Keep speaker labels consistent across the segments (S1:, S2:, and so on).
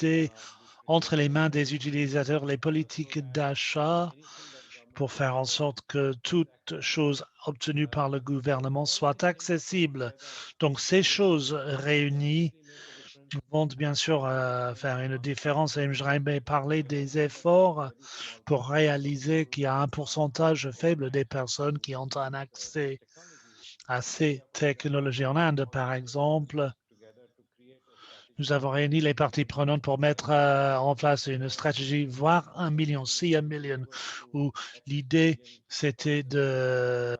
S1: rester entre les mains des utilisateurs les politiques d'achat pour faire en sorte que toute chose obtenue par le gouvernement soit accessible. Donc, ces choses réunies vont bien sûr faire une différence. Et j'aimerais parler des efforts pour réaliser qu'il y a un pourcentage faible des personnes qui ont un accès à ces technologies. En Inde, par exemple, nous avons réuni les parties prenantes pour mettre en place une stratégie, voire 1 million, si 1 million, où l'idée, c'était de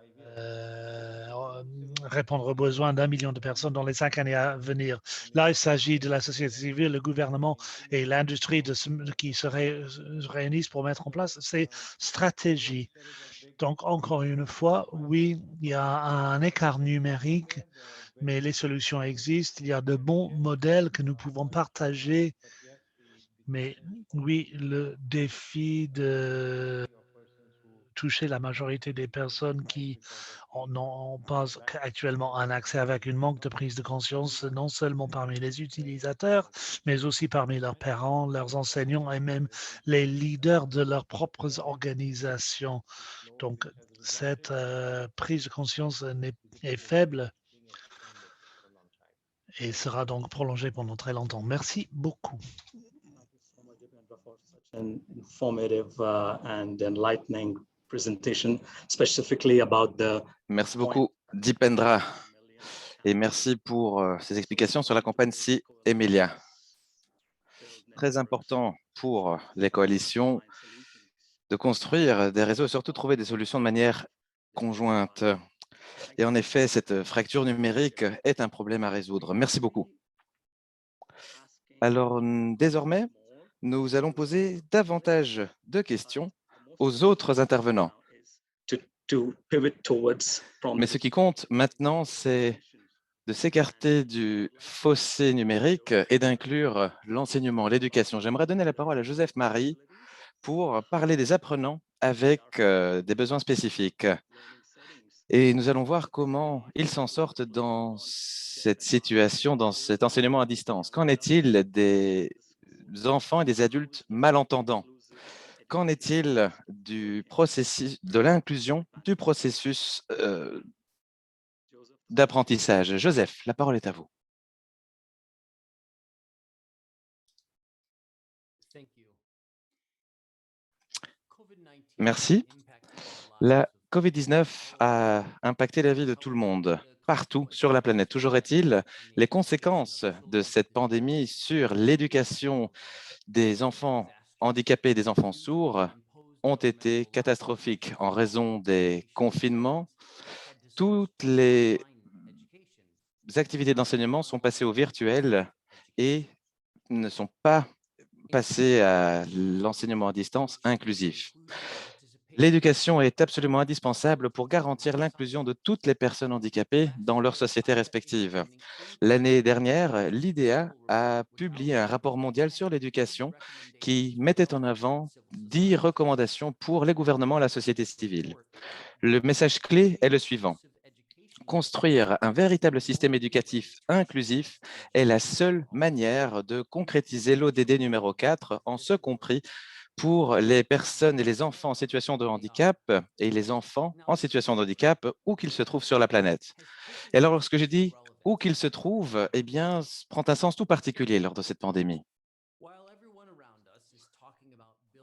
S1: répondre aux besoins d'1 million de personnes dans les 5 années à venir. Là, il s'agit de la société civile, le gouvernement et l'industrie qui se réunissent pour mettre en place ces stratégies. Donc, encore une fois, oui, il y a un écart numérique, mais les solutions existent. Il y a de bons modèles que nous pouvons partager. Mais oui, le défi de toucher la majorité des personnes qui n'ont pas actuellement un accès avec une manque de prise de conscience, non seulement parmi les utilisateurs, mais aussi parmi leurs parents, leurs enseignants et même les leaders de leurs propres organisations. Donc, cette prise de conscience est faible et sera donc prolongée pendant très longtemps. Merci beaucoup.
S2: An informative and enlightening presentation, specifically about the.
S3: Merci beaucoup, Dipendra, et merci pour ces explications sur la campagne Si Emilia. Très important pour les coalitions de construire des réseaux et surtout trouver des solutions de manière conjointe. Et en effet, cette fracture numérique est un problème à résoudre. Merci beaucoup. Alors, désormais, nous allons poser davantage de questions aux autres intervenants. Mais ce qui compte maintenant, c'est de s'écarter du fossé numérique et d'inclure l'enseignement, l'éducation. J'aimerais donner la parole à Joseph Marie pour parler des apprenants avec des besoins spécifiques. Et nous allons voir comment ils s'en sortent dans cette situation, dans cet enseignement à distance. Qu'en est-il des enfants et des adultes malentendants? Qu'en est-il du processus, de l'inclusion du processus d'apprentissage? Joseph, la parole est à vous. Merci. La COVID-19 a impacté la vie de tout le monde, partout sur la planète. Toujours est-il, les conséquences de cette pandémie sur l'éducation des enfants handicapés et des enfants sourds ont été catastrophiques en raison des confinements. Toutes les activités d'enseignement sont passées au virtuel et ne sont pas passées à l'enseignement à distance inclusif. L'éducation est absolument indispensable pour garantir l'inclusion de toutes les personnes handicapées dans leurs sociétés respectives. L'année dernière, l'IDEA a publié un rapport mondial sur l'éducation qui mettait en avant 10 recommandations pour les gouvernements et la société civile. Le message clé est le suivant. Construire un véritable système éducatif inclusif est la seule manière de concrétiser l'ODD numéro 4, en ce compris pour les personnes et les enfants en situation de handicap et les enfants en situation de handicap où qu'ils se trouvent sur la planète. Et alors, lorsque je dis où qu'ils se trouvent, eh bien, prend un sens tout particulier lors de cette pandémie.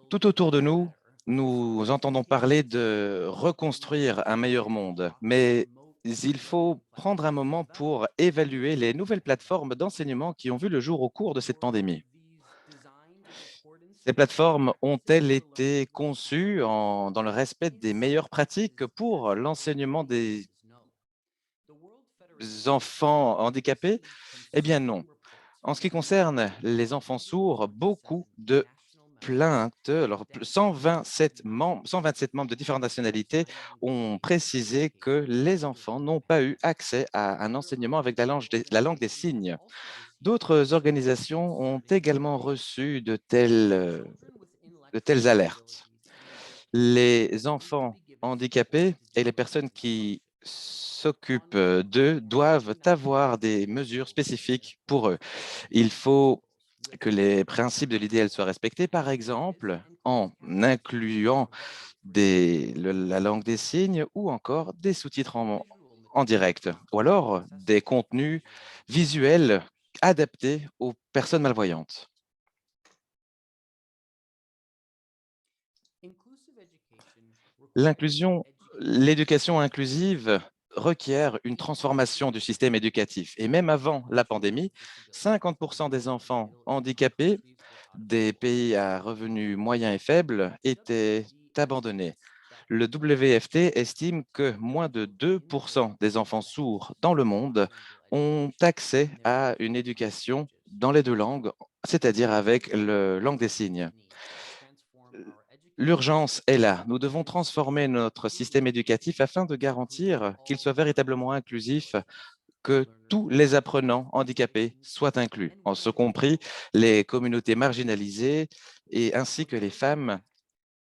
S3: Tout autour de nous, nous entendons parler de reconstruire un meilleur monde, mais il faut prendre un moment pour évaluer les nouvelles plateformes d'enseignement qui ont vu le jour au cours de cette pandémie. Ces plateformes ont-elles été conçues dans le respect des meilleures pratiques pour l'enseignement des enfants handicapés? Eh bien non. En ce qui concerne les enfants sourds, beaucoup de plaintes, alors 127 membres de différentes nationalités ont précisé que les enfants n'ont pas eu accès à un enseignement avec la langue des signes. D'autres organisations ont également reçu de telles alertes. Les enfants handicapés et les personnes qui s'occupent d'eux doivent avoir des mesures spécifiques pour eux. Il faut que les principes de l'IDL soient respectés, par exemple en incluant la langue des signes ou encore des sous-titres en direct, ou alors des contenus visuels adaptés aux personnes malvoyantes. L'inclusion, l'éducation inclusive requiert une transformation du système éducatif. Et même avant la pandémie, 50% des enfants handicapés des pays à revenus moyens et faibles étaient abandonnés. Le WFT estime que moins de 2% des enfants sourds dans le monde ont accès à une éducation dans les deux langues, c'est-à-dire avec la langue des signes. L'urgence est là. Nous devons transformer notre système éducatif afin de garantir qu'il soit véritablement inclusif, que tous les apprenants handicapés soient inclus, en ce compris les communautés marginalisées et ainsi que les femmes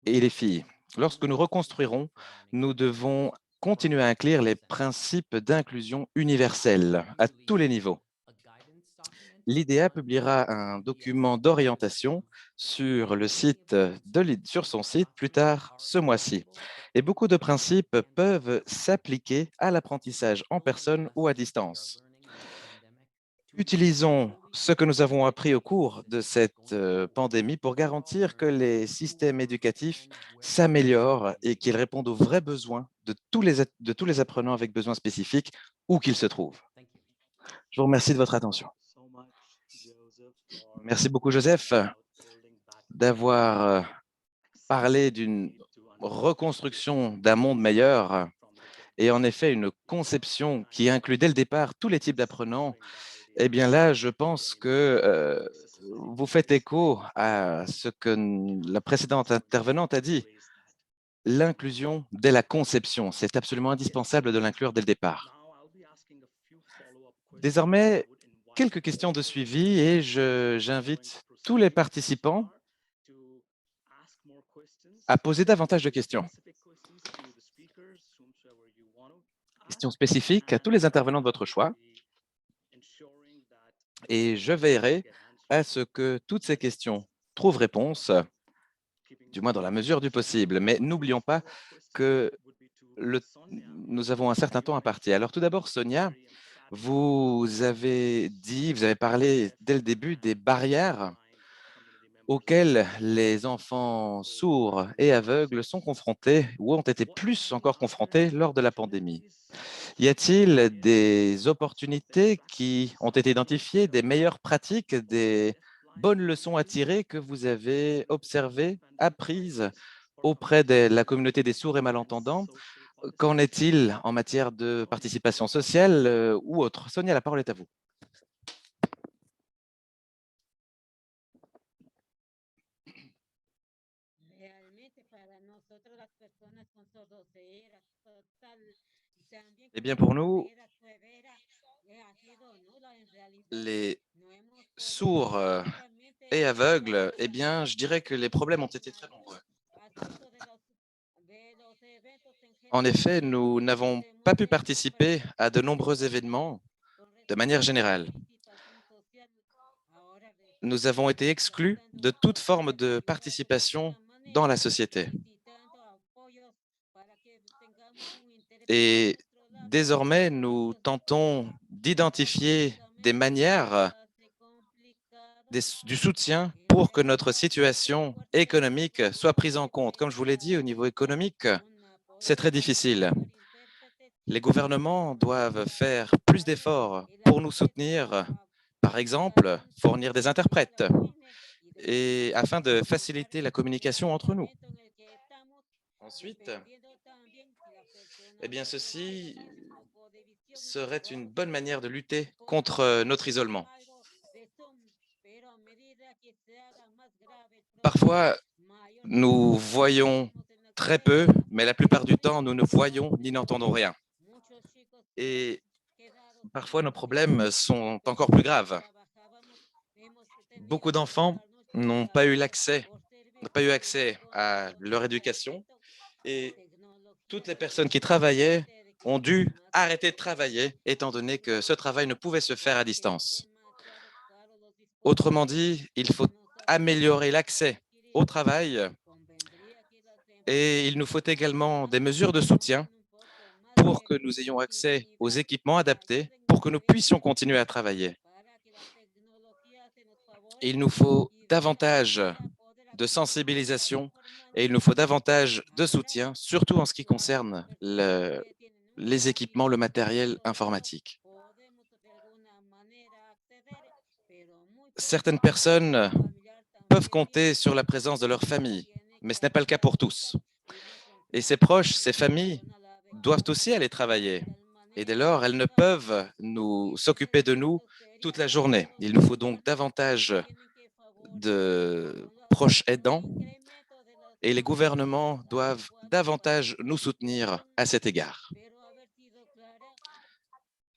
S3: et les filles. Lorsque nous reconstruirons, nous devons continuer à inclure les principes d'inclusion universelle à tous les niveaux. L'IDEA publiera un document d'orientation sur sur son site plus tard ce mois-ci. Et beaucoup de principes peuvent s'appliquer à l'apprentissage en personne ou à distance. Utilisons ce que nous avons appris au cours de cette pandémie pour garantir que les systèmes éducatifs s'améliorent et qu'ils répondent aux vrais besoins de tous les apprenants avec besoins spécifiques, où qu'ils se trouvent. Je vous remercie de votre attention. Merci beaucoup, Joseph, d'avoir parlé d'une reconstruction d'un monde meilleur et en effet une conception qui inclut dès le départ tous les types d'apprenants. Eh bien là, je pense que vous faites écho à ce que la précédente intervenante a dit. L'inclusion dès la conception, c'est absolument indispensable de l'inclure dès le départ. Désormais, quelques questions de suivi et j'invite tous les participants à poser davantage de questions. Questions spécifiques à tous les intervenants de votre choix. Et je veillerai à ce que toutes ces questions trouvent réponse, du moins dans la mesure du possible. Mais n'oublions pas que nous avons un certain temps imparti. Alors tout d'abord, Sonia, vous avez parlé dès le début des barrières auxquelles les enfants sourds et aveugles sont confrontés ou ont été plus encore confrontés lors de la pandémie. Y a-t-il des opportunités qui ont été identifiées, des meilleures pratiques, des bonnes leçons à tirer que vous avez observées, apprises auprès de la communauté des sourds et malentendants? Qu'en est-il en matière de participation sociale ou autre? Sonia, la parole est à vous. Eh bien, pour nous, les sourds et aveugles, eh bien, je dirais que les problèmes ont été très nombreux. En effet, nous n'avons pas pu participer à de nombreux événements de manière générale. Nous avons été exclus de toute forme de participation dans la société. Et désormais, nous tentons d'identifier des manières, du soutien pour que notre situation économique soit prise en compte. Comme je vous l'ai dit, au niveau économique, c'est très difficile. Les gouvernements doivent faire plus d'efforts pour nous soutenir, par exemple, fournir des interprètes, et afin de faciliter la communication entre nous. Ensuite, eh bien, ceci serait une bonne manière de lutter contre notre isolement. Parfois, nous voyons très peu, mais la plupart du temps, nous ne voyons ni n'entendons rien. Et parfois, nos problèmes sont encore plus graves. Beaucoup d'enfants n'ont pas eu accès à leur éducation et toutes les personnes qui travaillaient ont dû arrêter de travailler étant donné que ce travail ne pouvait se faire à distance. Autrement dit, il faut améliorer l'accès au travail et il nous faut également des mesures de soutien pour que nous ayons accès aux équipements adaptés, pour que nous puissions continuer à travailler. Il nous faut davantage de sensibilisation et il nous faut davantage de soutien, surtout en ce qui concerne les équipements, le matériel informatique. Certaines personnes peuvent compter sur la présence de leur famille, mais ce n'est pas le cas pour tous. Et ces proches, ces familles doivent aussi aller travailler. Et dès lors, elles ne peuvent s'occuper de nous toute la journée. Il nous faut donc davantage de proches aidants et les gouvernements doivent davantage nous soutenir à cet égard.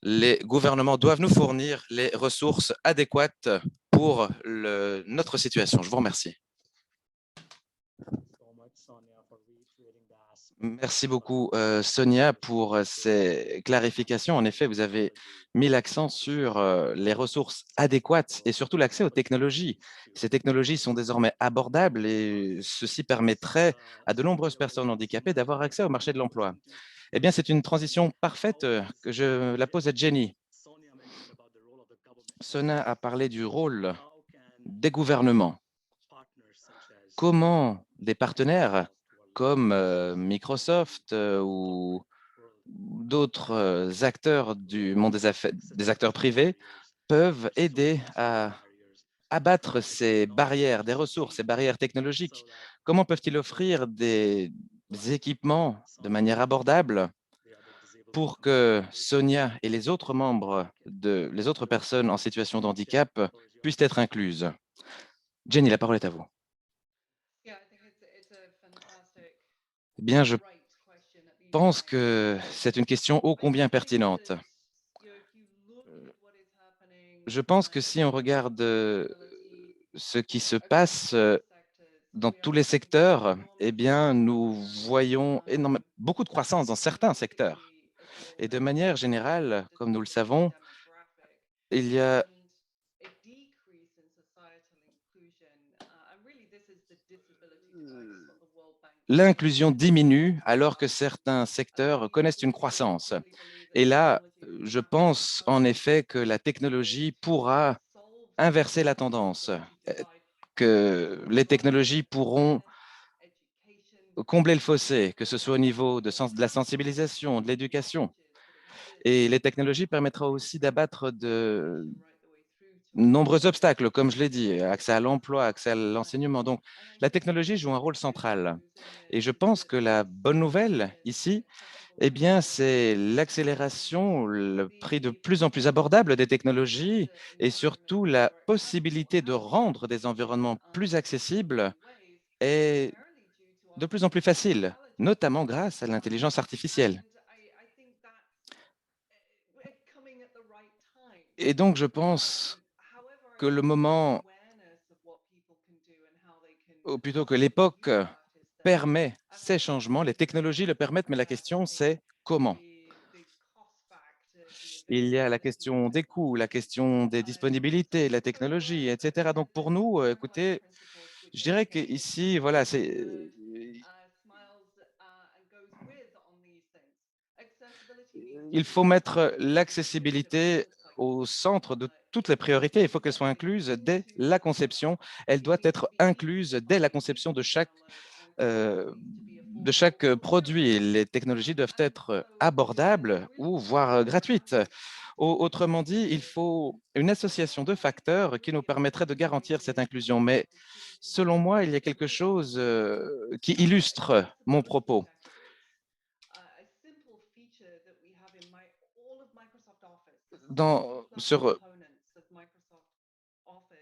S3: Les gouvernements doivent nous fournir les ressources adéquates pour notre situation. Je vous remercie. Merci beaucoup, Sonia, pour ces clarifications. En effet, vous avez mis l'accent sur les ressources adéquates et surtout l'accès aux technologies. Ces technologies sont désormais abordables et ceci permettrait à de nombreuses personnes handicapées d'avoir accès au marché de l'emploi. Eh bien, c'est une transition parfaite que je la pose à Jenny. Sonia a parlé du rôle des gouvernements. Comment des partenaires comme Microsoft ou d'autres acteurs du monde des acteurs privés peuvent aider à abattre ces barrières des ressources, ces barrières technologiques? Comment peuvent-ils offrir des équipements de manière abordable pour que Sonia et les autres membres les autres personnes en situation de handicap puissent être incluses? Jenny, la parole est à vous. Eh bien, je pense que c'est une question ô combien pertinente. Je pense que si on regarde ce qui se passe dans tous les secteurs, eh bien, nous voyons beaucoup de croissance dans certains secteurs. Et de manière générale, comme nous le savons, il y a l'inclusion diminue alors que certains secteurs connaissent une croissance. Et là, je pense en effet que la technologie pourra inverser la tendance, que les technologies pourront combler le fossé, que ce soit au niveau de la sensibilisation, de l'éducation. Et les technologies permettront aussi d'abattre de nombreux obstacles, comme je l'ai dit, accès à l'emploi, accès à l'enseignement. Donc, la technologie joue un rôle central. Et je pense que la bonne nouvelle ici, eh bien, c'est l'accélération, le prix de plus en plus abordable des technologies et surtout la possibilité de rendre des environnements plus accessibles est de plus en plus facile, notamment grâce à l'intelligence artificielle. Et donc, je pense que le moment, ou plutôt que l'époque, permet ces changements, les technologies le permettent, mais la question, c'est comment? Il y a la question des coûts, la question des disponibilités, la technologie, etc. Donc, pour nous, écoutez, je dirais qu'ici, voilà, il faut mettre l'accessibilité au centre de toutes les priorités. Il faut qu'elle soit incluse dès la conception. Elle doit être incluse dès la conception de chaque produit. Les technologies doivent être abordables ou voire gratuites. Autrement dit, il faut une association de facteurs qui nous permettrait de garantir cette inclusion. Mais selon moi, il y a quelque chose qui illustre mon propos.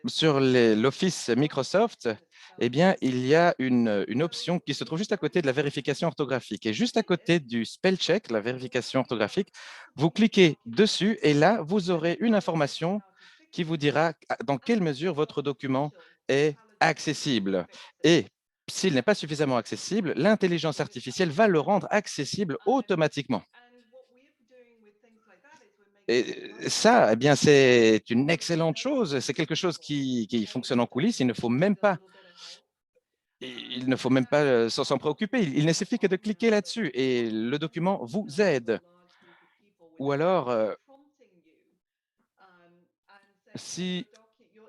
S3: Sur l'Office Microsoft, eh bien, il y a une option qui se trouve juste à côté de la vérification orthographique. Et juste à côté du spell check, la vérification orthographique, vous cliquez dessus et là, vous aurez une information qui vous dira dans quelle mesure votre document est accessible. Et s'il n'est pas suffisamment accessible, l'intelligence artificielle va le rendre accessible automatiquement. Et ça, eh bien, c'est une excellente chose. C'est quelque chose qui fonctionne en coulisses. Il ne faut même pas s'en préoccuper. Il ne suffit que de cliquer là-dessus et le document vous aide. Ou alors, si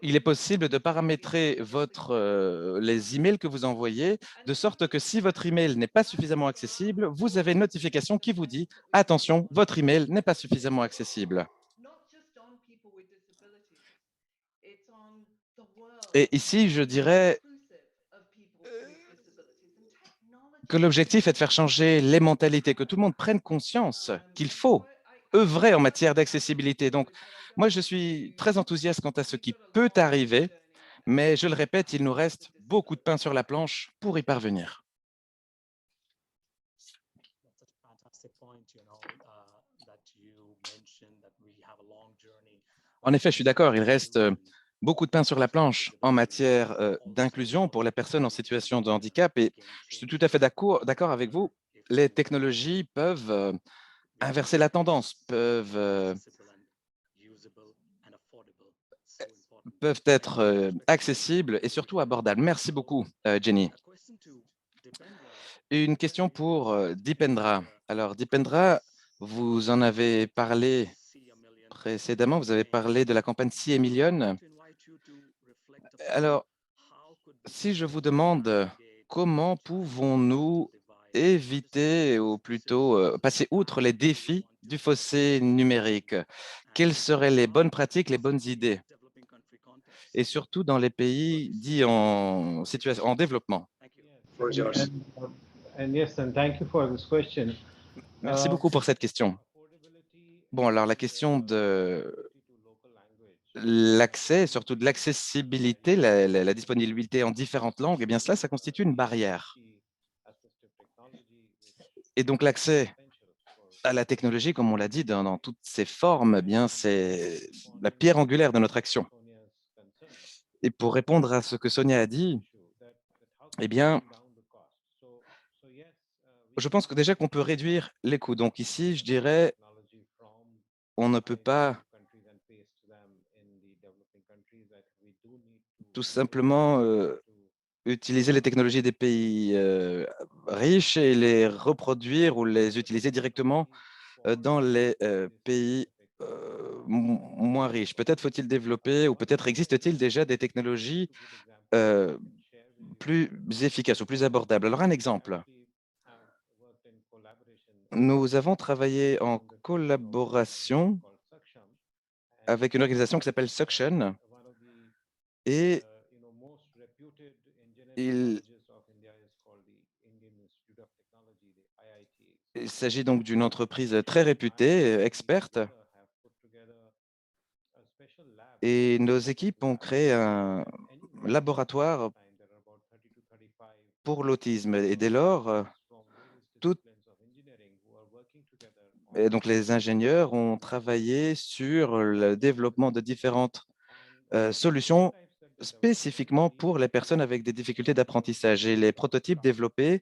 S3: il est possible de paramétrer les emails que vous envoyez, de sorte que si votre email n'est pas suffisamment accessible, vous avez une notification qui vous dit attention, votre email n'est pas suffisamment accessible. Et ici, je dirais que l'objectif est de faire changer les mentalités, que tout le monde prenne conscience qu'il faut œuvrer en matière d'accessibilité. Donc, moi, je suis très enthousiaste quant à ce qui peut arriver, mais je le répète, il nous reste beaucoup de pain sur la planche pour y parvenir. En effet, je suis d'accord, il reste beaucoup de pain sur la planche en matière d'inclusion pour les personnes en situation de handicap et je suis tout à fait d'accord avec vous. Les technologies peuvent inverser la tendance, peuvent être accessibles et surtout abordables. Merci beaucoup, Jenny. Une question pour Dipendra. Alors, Dipendra, vous en avez parlé précédemment, vous avez parlé de la campagne See a Million. Alors, si je vous demande comment pouvons-nous éviter ou plutôt passer outre les défis du fossé numérique, quelles seraient les bonnes pratiques, les bonnes idées, et surtout dans les pays dits en développement? Merci beaucoup pour cette question. Bon, alors la question de l'accès, surtout de l'accessibilité, la disponibilité en différentes langues, eh bien cela, ça constitue une barrière. Et donc l'accès à la technologie, comme on l'a dit, dans toutes ses formes, eh bien c'est la pierre angulaire de notre action. Et pour répondre à ce que Sonia a dit, eh bien, je pense que déjà qu'on peut réduire les coûts. Donc ici, je dirais, on ne peut pas tout simplement utiliser les technologies des pays riches et les reproduire ou les utiliser directement dans les pays moins riches. Peut-être faut-il développer ou peut-être existe-t-il déjà des technologies euh, plus efficaces ou plus abordables. Alors un exemple, nous avons travaillé en collaboration avec une organisation qui s'appelle Suction et il s'agit donc d'une entreprise très réputée, experte, et nos équipes ont créé un laboratoire pour l'autisme. Et dès lors, et donc les ingénieurs ont travaillé sur le développement de différentes solutions spécifiquement pour les personnes avec des difficultés d'apprentissage. Et les prototypes développés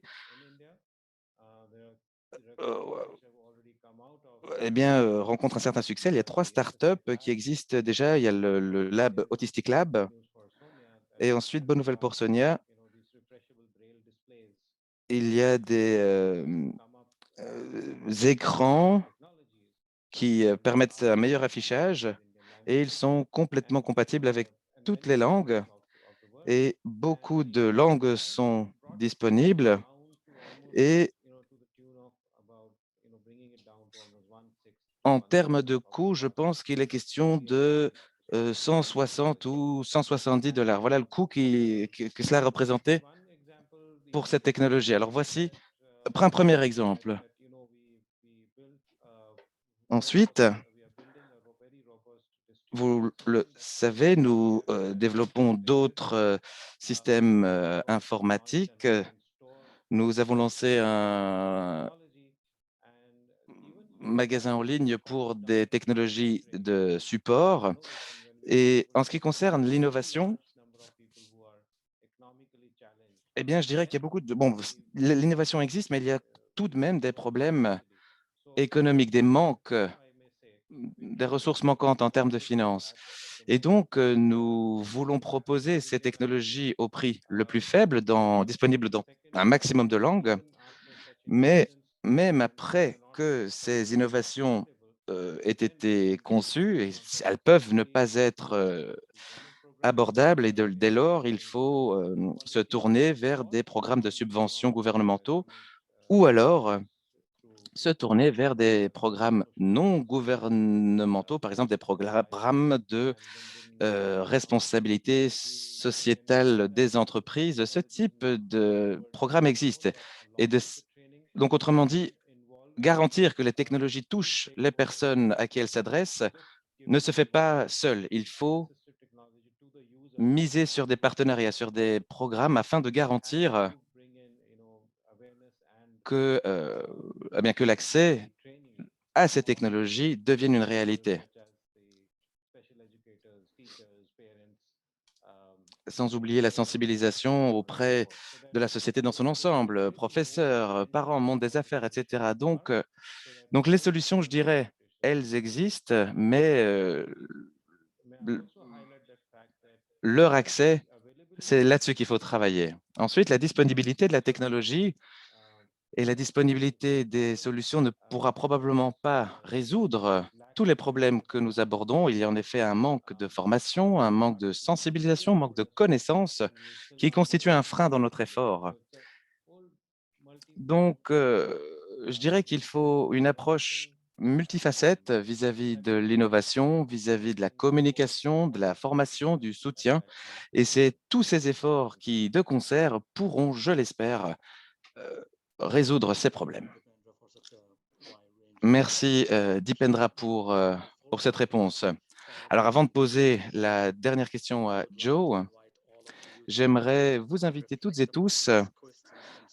S3: eh bien, rencontrent un certain succès. Il y a 3 startups qui existent déjà. Il y a le Lab Autistic Lab et ensuite, bonne nouvelle pour Sonia, il y a des écrans qui permettent un meilleur affichage et ils sont complètement compatibles avec toutes les langues et beaucoup de langues sont disponibles et en termes de coût, je pense qu'il est question de 160 ou 170 $. Voilà le coût que cela représentait pour cette technologie. Alors voici un premier exemple. Ensuite, vous le savez, nous développons d'autres systèmes informatiques. Nous avons lancé un magasin en ligne pour des technologies de support. Et en ce qui concerne l'innovation, eh bien, je dirais qu'il y a beaucoup de... Bon, l'innovation existe, mais il y a tout de même des problèmes économiques, des manques des ressources manquantes en termes de finances. Et donc, nous voulons proposer ces technologies au prix le plus faible, disponible dans un maximum de langues, mais même après que ces innovations aient été conçues, elles peuvent ne pas être abordables et dès lors, il faut se tourner vers des programmes de subvention gouvernementaux ou alors se tourner vers des programmes non gouvernementaux, par exemple des programmes de responsabilité sociétale des entreprises. Ce type de programme existe. Et donc, autrement dit, garantir que les technologies touchent les personnes à qui elles s'adressent ne se fait pas seul. Il faut miser sur des partenariats, sur des programmes afin de garantir eh bien, que l'accès à ces technologies devienne une réalité. Sans oublier la sensibilisation auprès de la société dans son ensemble, professeurs, parents, monde des affaires, etc. Donc les solutions, je dirais, elles existent, mais leur accès, c'est là-dessus qu'il faut travailler. Ensuite, la disponibilité de la technologie et la disponibilité des solutions ne pourra probablement pas résoudre tous les problèmes que nous abordons. Il y a en effet un manque de formation, un manque de sensibilisation, un manque de connaissances qui constitue un frein dans notre effort. Donc, je dirais qu'il faut une approche multifacette vis-à-vis de l'innovation, vis-à-vis de la communication, de la formation, du soutien. Et c'est tous ces efforts qui, de concert, pourront, je l'espère, résoudre ces problèmes. Merci, Dipendra, pour cette réponse. Alors, avant de poser la dernière question à Joe, j'aimerais vous inviter toutes et tous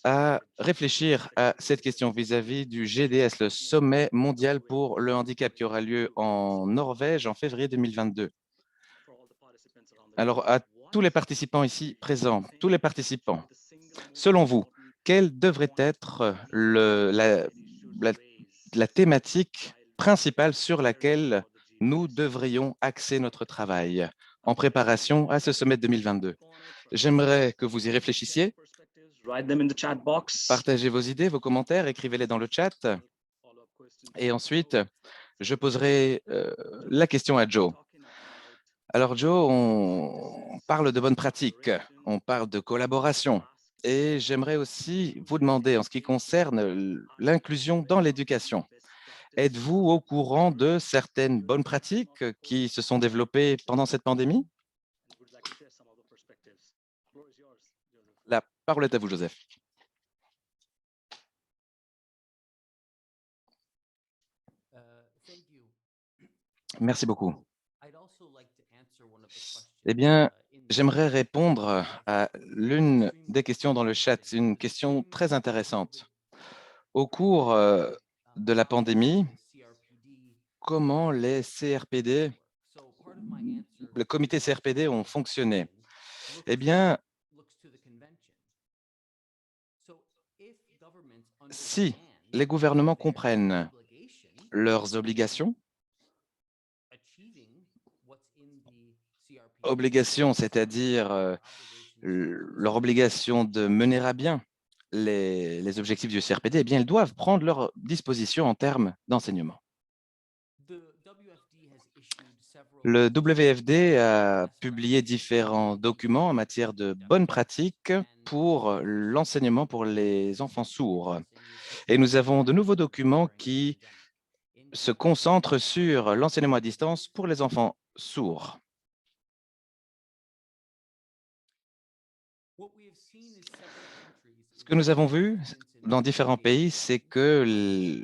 S3: à réfléchir à cette question vis-à-vis du GDS, le Sommet mondial pour le handicap, qui aura lieu en Norvège en février 2022. Alors, à tous les participants ici présents, tous les participants, selon vous, quelle devrait être la thématique principale sur laquelle nous devrions axer notre travail en préparation à ce sommet de 2022? J'aimerais que vous y réfléchissiez. Partagez vos idées, vos commentaires, écrivez-les dans le chat. Et ensuite, je poserai la question à Joe. Alors, Joe, on parle de bonnes pratiques, on parle de collaboration. Et j'aimerais aussi vous demander, en ce qui concerne l'inclusion dans l'éducation, êtes-vous au courant de certaines bonnes pratiques qui se sont développées pendant cette pandémie? La parole est à vous, Joseph. Merci beaucoup. Eh bien, j'aimerais répondre à l'une des questions dans le chat, une question très intéressante. Au cours de la pandémie, comment les CRPD, le comité CRPD ont fonctionné? Eh bien, si les gouvernements comprennent leurs obligations, c'est-à-dire leur obligation de mener à bien les objectifs du CRPD, eh bien, ils doivent prendre leurs dispositions en termes d'enseignement. Le WFD a publié différents documents en matière de bonnes pratiques pour l'enseignement pour les enfants sourds. Et nous avons de nouveaux documents qui se concentrent sur l'enseignement à distance pour les enfants sourds. Ce que nous avons vu dans différents pays, c'est que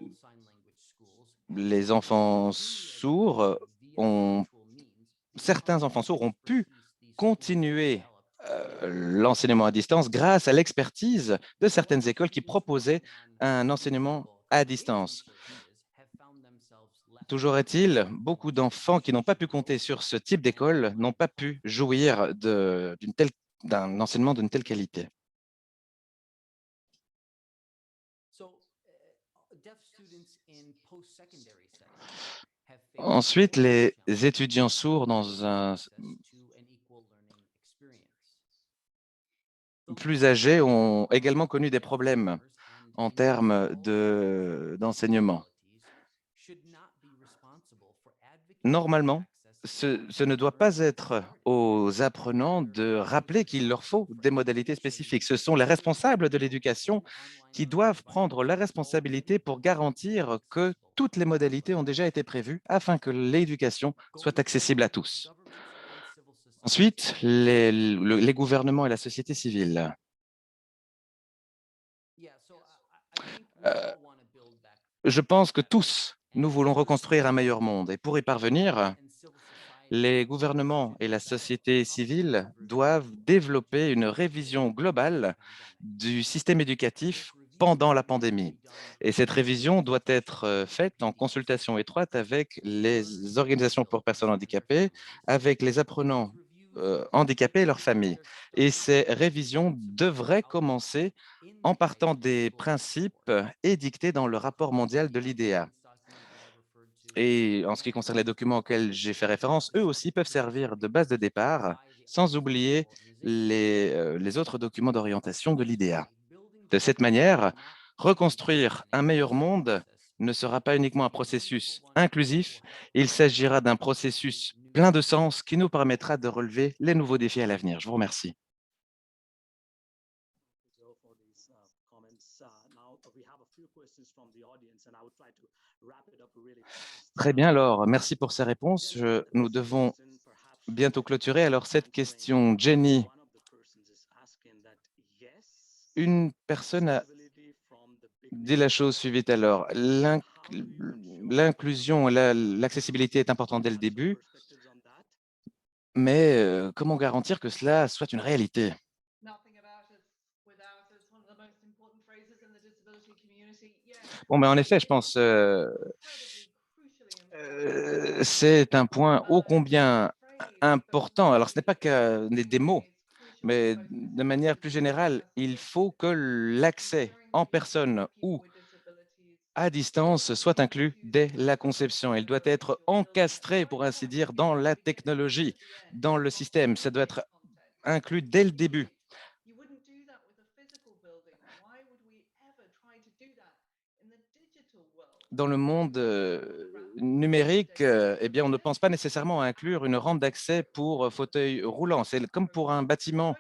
S3: certains enfants sourds ont pu continuer l'enseignement à distance grâce à l'expertise de certaines écoles qui proposaient un enseignement à distance. Toujours est-il, beaucoup d'enfants qui n'ont pas pu compter sur ce type d'école n'ont pas pu jouir d'un enseignement d'une telle qualité. Ensuite, les étudiants sourds dans un plus âgés ont également connu des problèmes en termes d'enseignement. Normalement, ce ne doit pas être aux apprenants de rappeler qu'il leur faut des modalités spécifiques. Ce sont les responsables de l'éducation qui doivent prendre la responsabilité pour garantir que toutes les modalités ont déjà été prévues afin que l'éducation soit accessible à tous. Ensuite, les gouvernements et la société civile. Je pense que tous, nous voulons reconstruire un meilleur monde et pour y parvenir, les gouvernements et la société civile doivent développer une révision globale du système éducatif pendant la pandémie. Et cette révision doit être faite en consultation étroite avec les organisations pour personnes handicapées, avec les apprenants handicapés et leurs familles. Et ces révisions devraient commencer en partant des principes édictés dans le rapport mondial de l'IDEA. Et en ce qui concerne les documents auxquels j'ai fait référence, eux aussi peuvent servir de base de départ, sans oublier les autres documents d'orientation de l'IDEA. De cette manière, reconstruire un meilleur monde ne sera pas uniquement un processus inclusif, il s'agira d'un processus plein de sens qui nous permettra de relever les nouveaux défis à l'avenir. Je vous remercie. Très bien, alors, merci pour ces réponses. Nous devons bientôt clôturer. Alors, cette question, Jenny, une personne a dit la chose suivante alors. L'inclusion et l'accessibilité est importante dès le début, mais comment garantir que cela soit une réalité? Bon, mais en effet, je pense c'est un point ô combien important. Alors, ce n'est pas que des mots, mais de manière plus générale, il faut que l'accès en personne ou à distance soit inclus dès la conception. Il doit être encastré, pour ainsi dire, dans la technologie, dans le système. Ça doit être inclus dès le début. Dans le monde numérique, eh bien, on ne pense pas nécessairement à inclure une rampe d'accès pour fauteuil roulant. C'est comme pour un bâtiment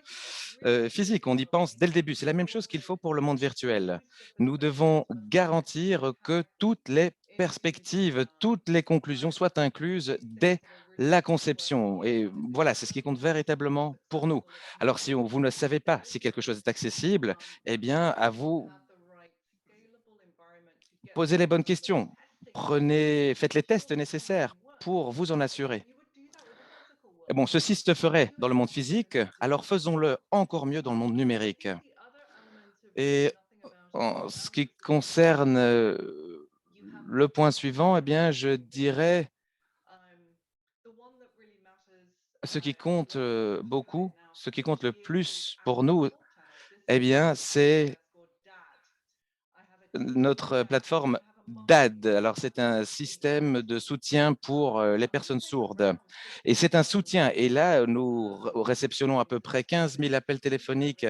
S3: physique, on y pense dès le début. C'est la même chose qu'il faut pour le monde virtuel. Nous devons garantir que toutes les perspectives, toutes les conclusions soient incluses dès la conception. Et voilà, c'est ce qui compte véritablement pour nous. Alors, si vous ne savez pas si quelque chose est accessible, eh bien, à vous posez les bonnes questions. Faites les tests nécessaires pour vous en assurer. Et bon, ceci se ferait dans le monde physique, alors faisons-le encore mieux dans le monde numérique. Et en ce qui concerne le point suivant, eh bien, je dirais ce qui compte beaucoup, ce qui compte le plus pour nous, eh bien, c'est notre plateforme DAD. Alors, c'est un système de soutien pour les personnes sourdes. Et c'est un soutien. Et là, nous réceptionnons à peu près 15 000 appels téléphoniques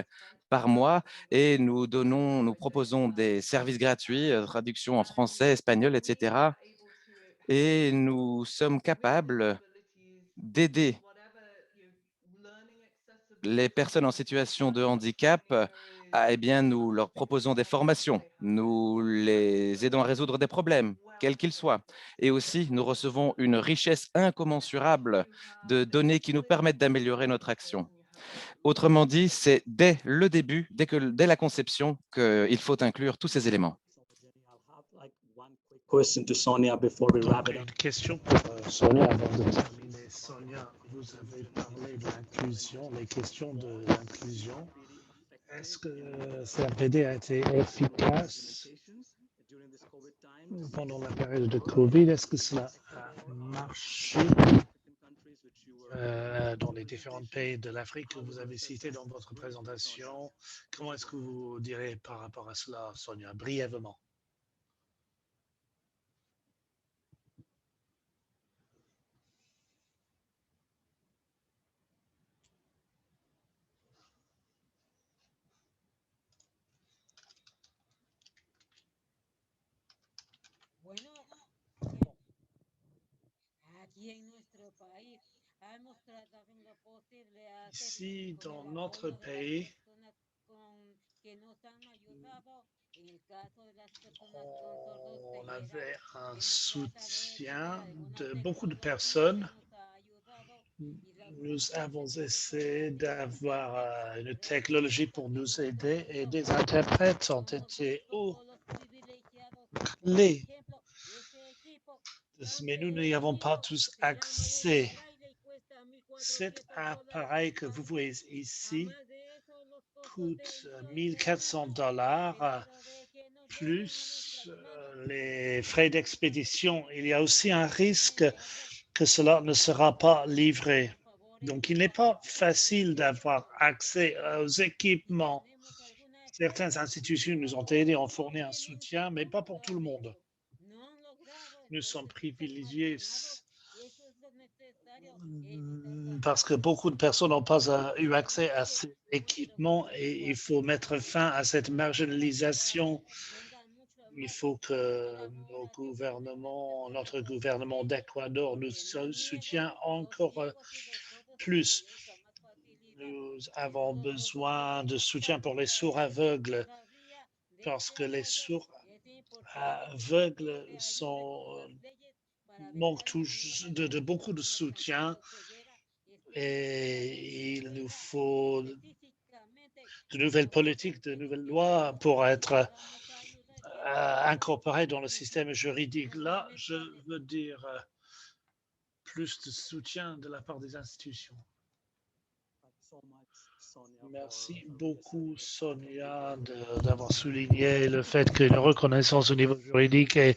S3: par mois et nous proposons des services gratuits, traduction en français, espagnol, etc. Et nous sommes capables d'aider les personnes en situation de handicap, eh bien, nous leur proposons des formations, nous les aidons à résoudre des problèmes, quels qu'ils soient. Et aussi, nous recevons une richesse incommensurable de données qui nous permettent d'améliorer notre action. Autrement dit, c'est dès le début, dès la conception, qu'il faut inclure tous ces éléments.
S1: Une question pour Sonia avant de terminer. Sonia, vous avez parlé de l'inclusion, les questions de l'inclusion. Est-ce que CRPD a été efficace pendant la période de Covid? Est-ce que cela a marché dans les différents pays de l'Afrique que vous avez cités dans votre présentation? Comment est-ce que vous direz par rapport à cela, Sonia, brièvement? Ici, dans notre pays, on avait un soutien de beaucoup de personnes. Nous avons essayé d'avoir une technologie pour nous aider et des interprètes ont été clés. Mais nous n'y avons pas tous accès. Cet appareil que vous voyez ici coûte $1 400 plus les frais d'expédition. Il y a aussi un risque que cela ne sera pas livré. Donc, il n'est pas facile d'avoir accès aux équipements. Certaines institutions nous ont aidés, ont fourni un soutien, mais pas pour tout le monde. Nous sommes privilégiés parce que beaucoup de personnes n'ont pas eu accès à ces équipements et il faut mettre fin à cette marginalisation. Il faut que notre gouvernement d'Équateur nous soutienne encore plus. Nous avons besoin de soutien pour les sourds aveugles parce que les sourds aveugles manquent de beaucoup de soutien et il nous faut de nouvelles politiques, de nouvelles lois pour être incorporés dans le système juridique. Là, je veux dire plus de soutien de la part des institutions. Merci beaucoup, Sonia, d'avoir souligné le fait qu'une reconnaissance au niveau juridique et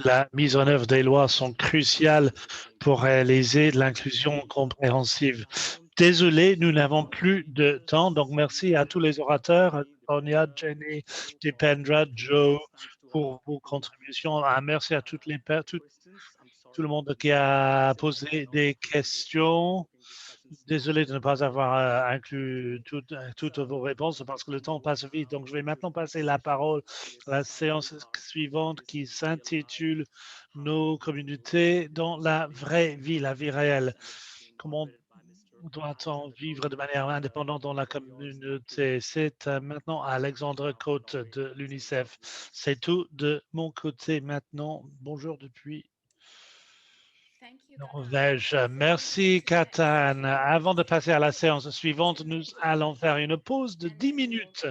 S1: la mise en œuvre des lois sont cruciales pour réaliser l'inclusion compréhensive. Désolé, nous n'avons plus de temps, donc merci à tous les orateurs, Sonia, Jenny, Dipendra, Joe, pour vos contributions. Merci à tout le monde qui a posé des questions. Désolé de ne pas avoir inclus toutes vos réponses parce que le temps passe vite. Donc, je vais maintenant passer la parole à la séance suivante qui s'intitule « Nos communautés dans la vraie vie, la vie réelle ». Comment doit-on vivre de manière indépendante dans la communauté? C'est maintenant Alexandre Côte de l'UNICEF. C'est tout de mon côté maintenant. Bonjour depuis Norvège. Merci, Katan. Avant de passer à la séance suivante, nous allons faire une pause de 10 minutes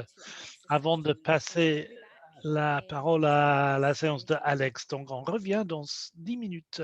S1: avant de passer la parole à la séance de Alex. Donc, on revient dans 10 minutes.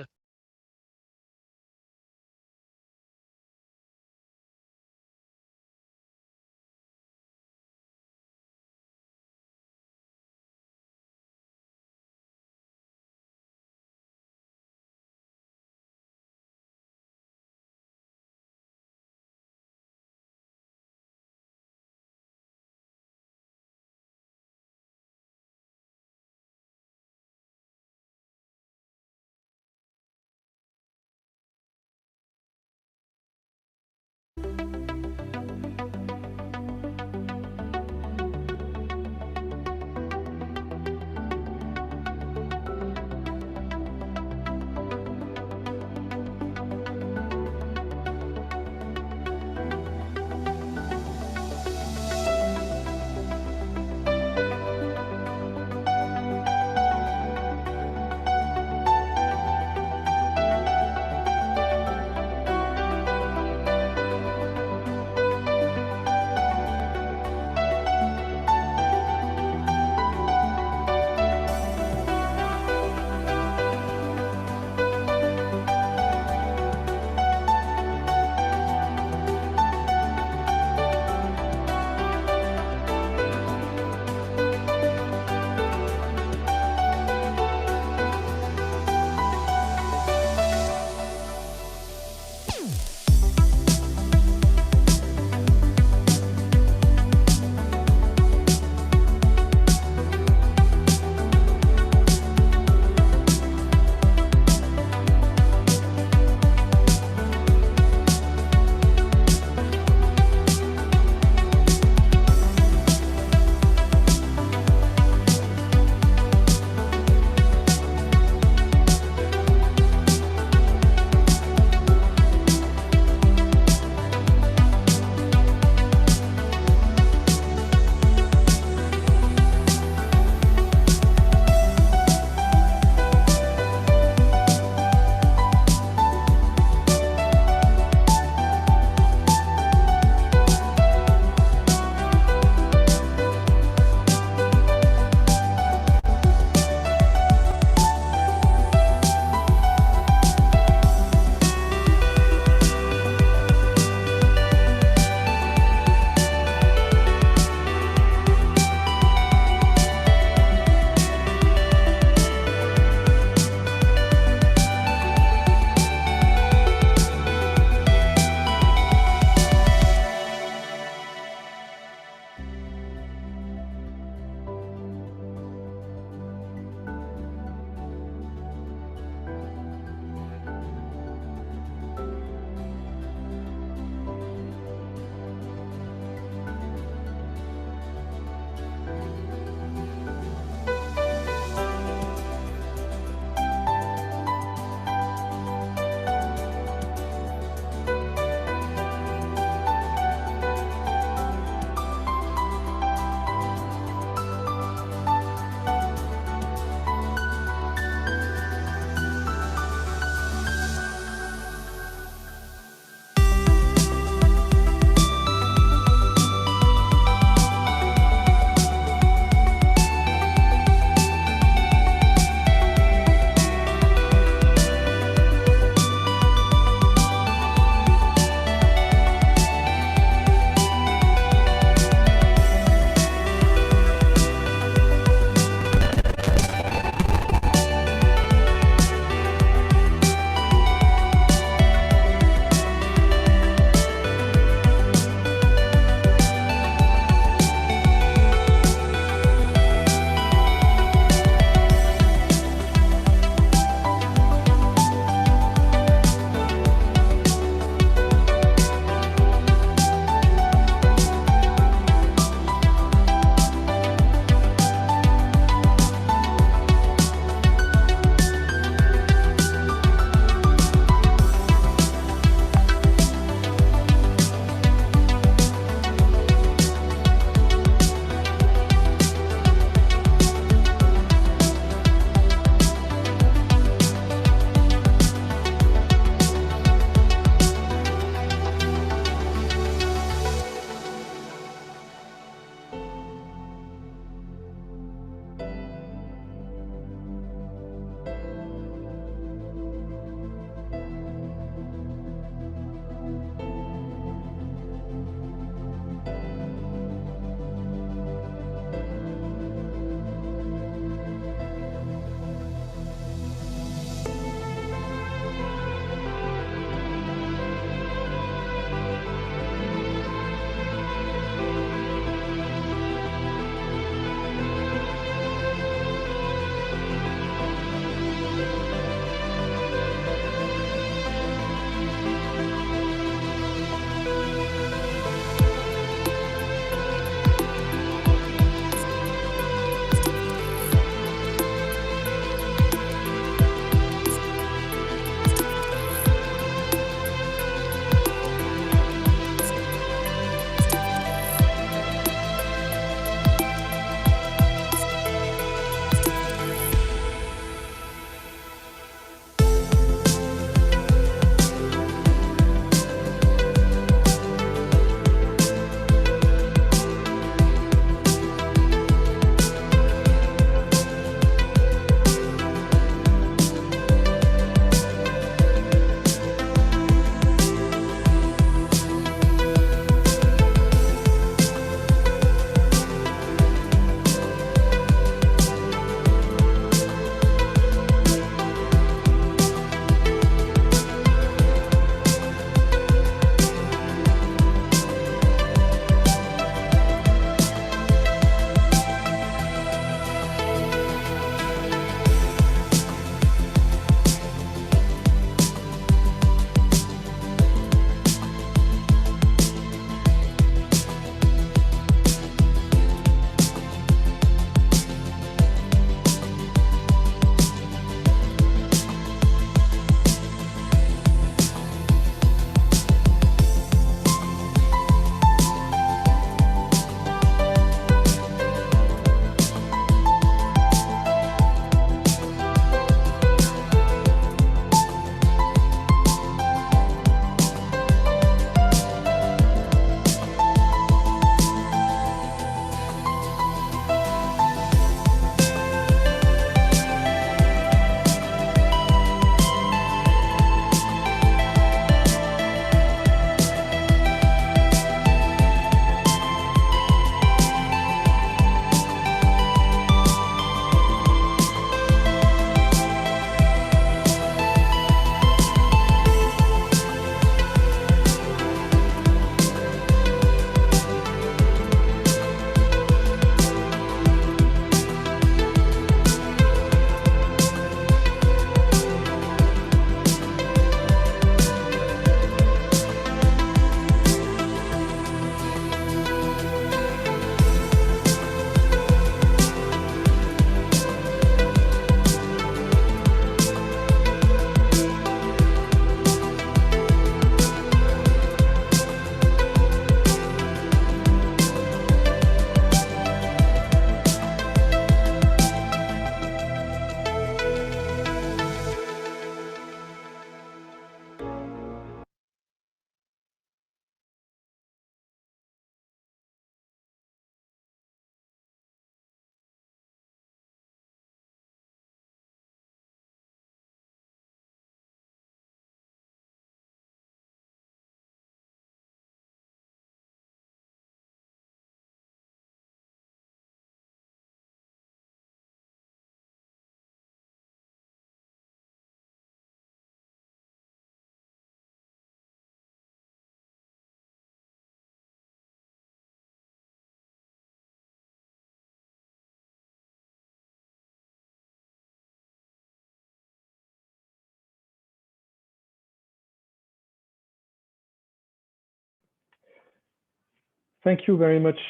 S4: Thank you very much,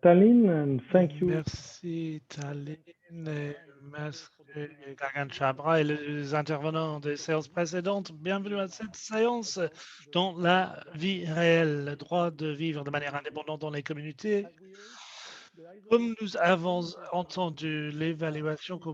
S4: Tallinn, and thank you.
S1: Merci Tallinn et merci Gagan Chabra et les intervenants des séances précédentes. Bienvenue à cette séance dans la vie réelle, le droit de vivre de manière indépendante dans les communautés. Comme nous avons entendu l'évaluation que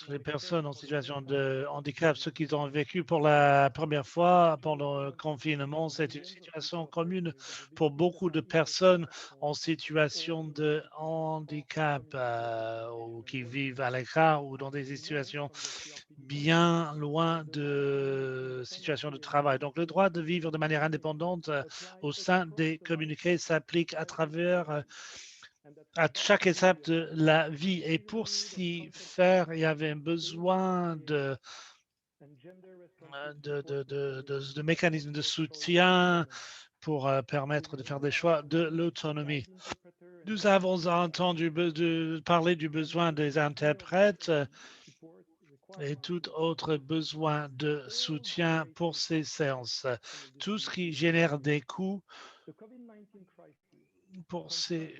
S1: les personnes en situation de handicap, ceux qui ont vécu pour la première fois pendant le confinement, c'est une situation commune pour beaucoup de personnes en situation de handicap ou qui vivent à l'écart ou dans des situations bien loin de situations de travail. Donc, le droit de vivre de manière indépendante au sein des communautés s'applique à travers à chaque étape de la vie. Et pour s'y faire, il y avait un besoin de mécanismes de soutien pour permettre de faire des choix de l'autonomie. Nous avons entendu parler du besoin des interprètes et tout autre besoin de soutien pour ces séances. Tout ce qui génère des coûts pour ces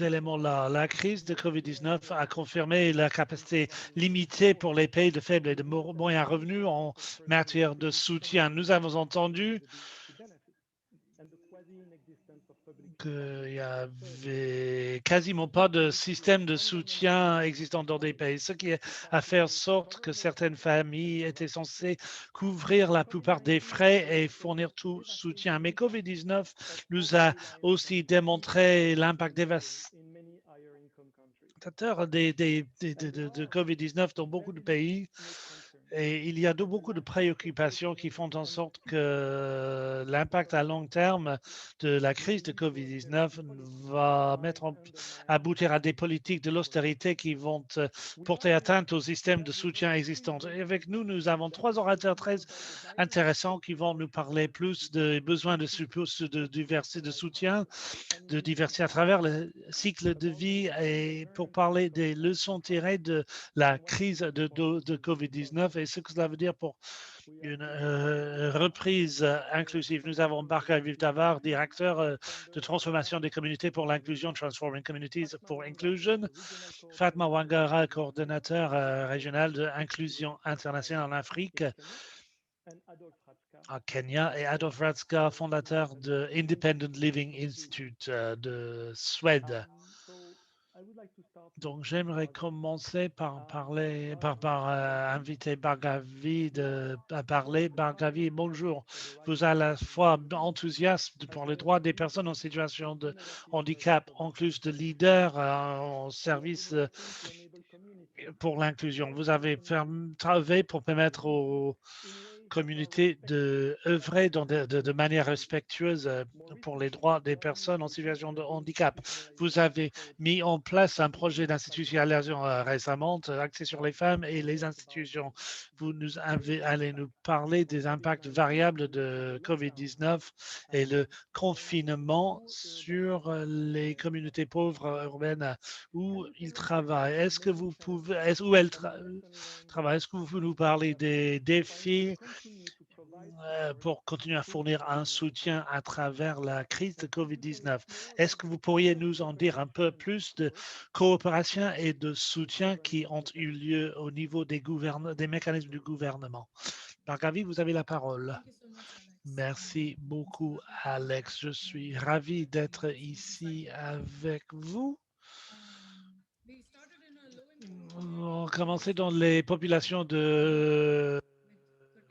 S1: éléments-là. La crise de COVID-19 a confirmé la capacité limitée pour les pays de faibles et de moyens revenus en matière de soutien. Nous avons entendu qu'il n'y avait quasiment pas de système de soutien existant dans des pays, ce qui a fait en sorte que certaines familles étaient censées couvrir la plupart des frais et fournir tout soutien. Mais COVID-19 nous a aussi démontré l'impact dévastateur de COVID-19 dans beaucoup de pays. Et il y a beaucoup de préoccupations qui font en sorte que l'impact à long terme de la crise de COVID-19 va aboutir à des politiques de l'austérité qui vont porter atteinte au système de soutien existant. Et avec nous, nous avons 3 orateurs très intéressants qui vont nous parler plus des besoins de diversité de soutien, de diversité à travers le cycle de vie et pour parler des leçons tirées de la crise de COVID-19 et ce que cela veut dire pour une reprise inclusive. Nous avons Bargavi Tavar, directeur de transformation des communautés pour l'inclusion, Transforming Communities for Inclusion, Fatma Wangara, coordonnateur régional de inclusion internationale en Afrique, à Kenya, et Adolf Ratzka, fondateur de Independent Living Institute de Suède. Donc, j'aimerais commencer par inviter Bargavi à parler. Bargavi, bonjour. Vous êtes à la fois enthousiaste pour les droits des personnes en situation de handicap, en plus de leader en service pour l'inclusion. Vous avez travaillé pour permettre aux communautés d'œuvrer de manière respectueuse pour les droits des personnes en situation de handicap. Vous avez mis en place un projet d'institutionnalisation récemment axé sur les femmes et les institutions. Vous allez nous parler des impacts variables de COVID-19 et le confinement sur les communautés pauvres urbaines où ils travaillent. Est-ce que vous pouvez, où elles travaillent, est-ce que vous pouvez nous parler des défis pour continuer à fournir un soutien à travers la crise de COVID-19. Est-ce que vous pourriez nous en dire un peu plus de coopération et de soutien qui ont eu lieu au niveau des mécanismes du gouvernement? Bargavi, vous avez la parole. Merci beaucoup, Alex. Je suis ravi d'être ici avec vous. On a commencé dans les populations de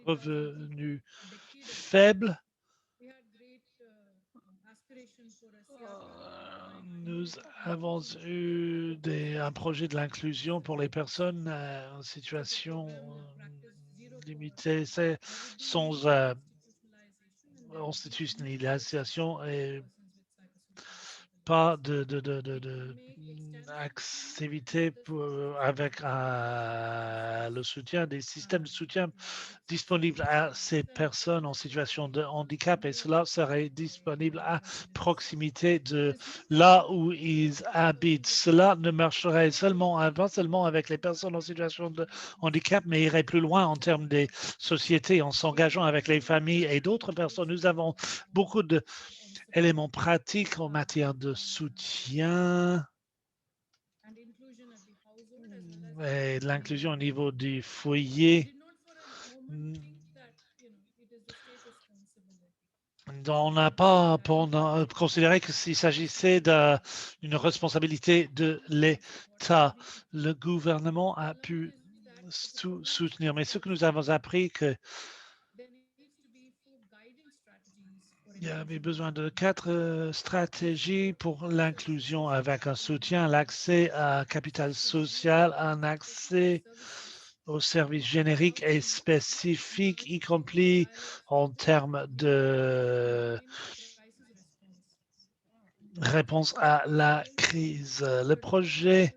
S1: revenus faibles. Nous avons eu un projet de l'inclusion pour les personnes en situation limitée, sans institutionnalisation et pas d'activité avec le soutien, des systèmes de soutien disponibles à ces personnes en situation de handicap et cela serait disponible à proximité de là où ils habitent. Cela ne marcherait pas seulement avec les personnes en situation de handicap, mais irait plus loin en termes des sociétés en s'engageant avec les familles et d'autres personnes. Nous avons beaucoup éléments pratiques en matière de soutien et de l'inclusion au niveau du foyer. On n'a pas considéré qu'il s'agissait d'une responsabilité de l'État. Le gouvernement a pu soutenir, mais ce que nous avons appris, que il y avait besoin de 4 stratégies pour l'inclusion, avec un soutien, l'accès à capital social, un accès aux services génériques et spécifiques, y compris en termes de réponse à la crise. Le projet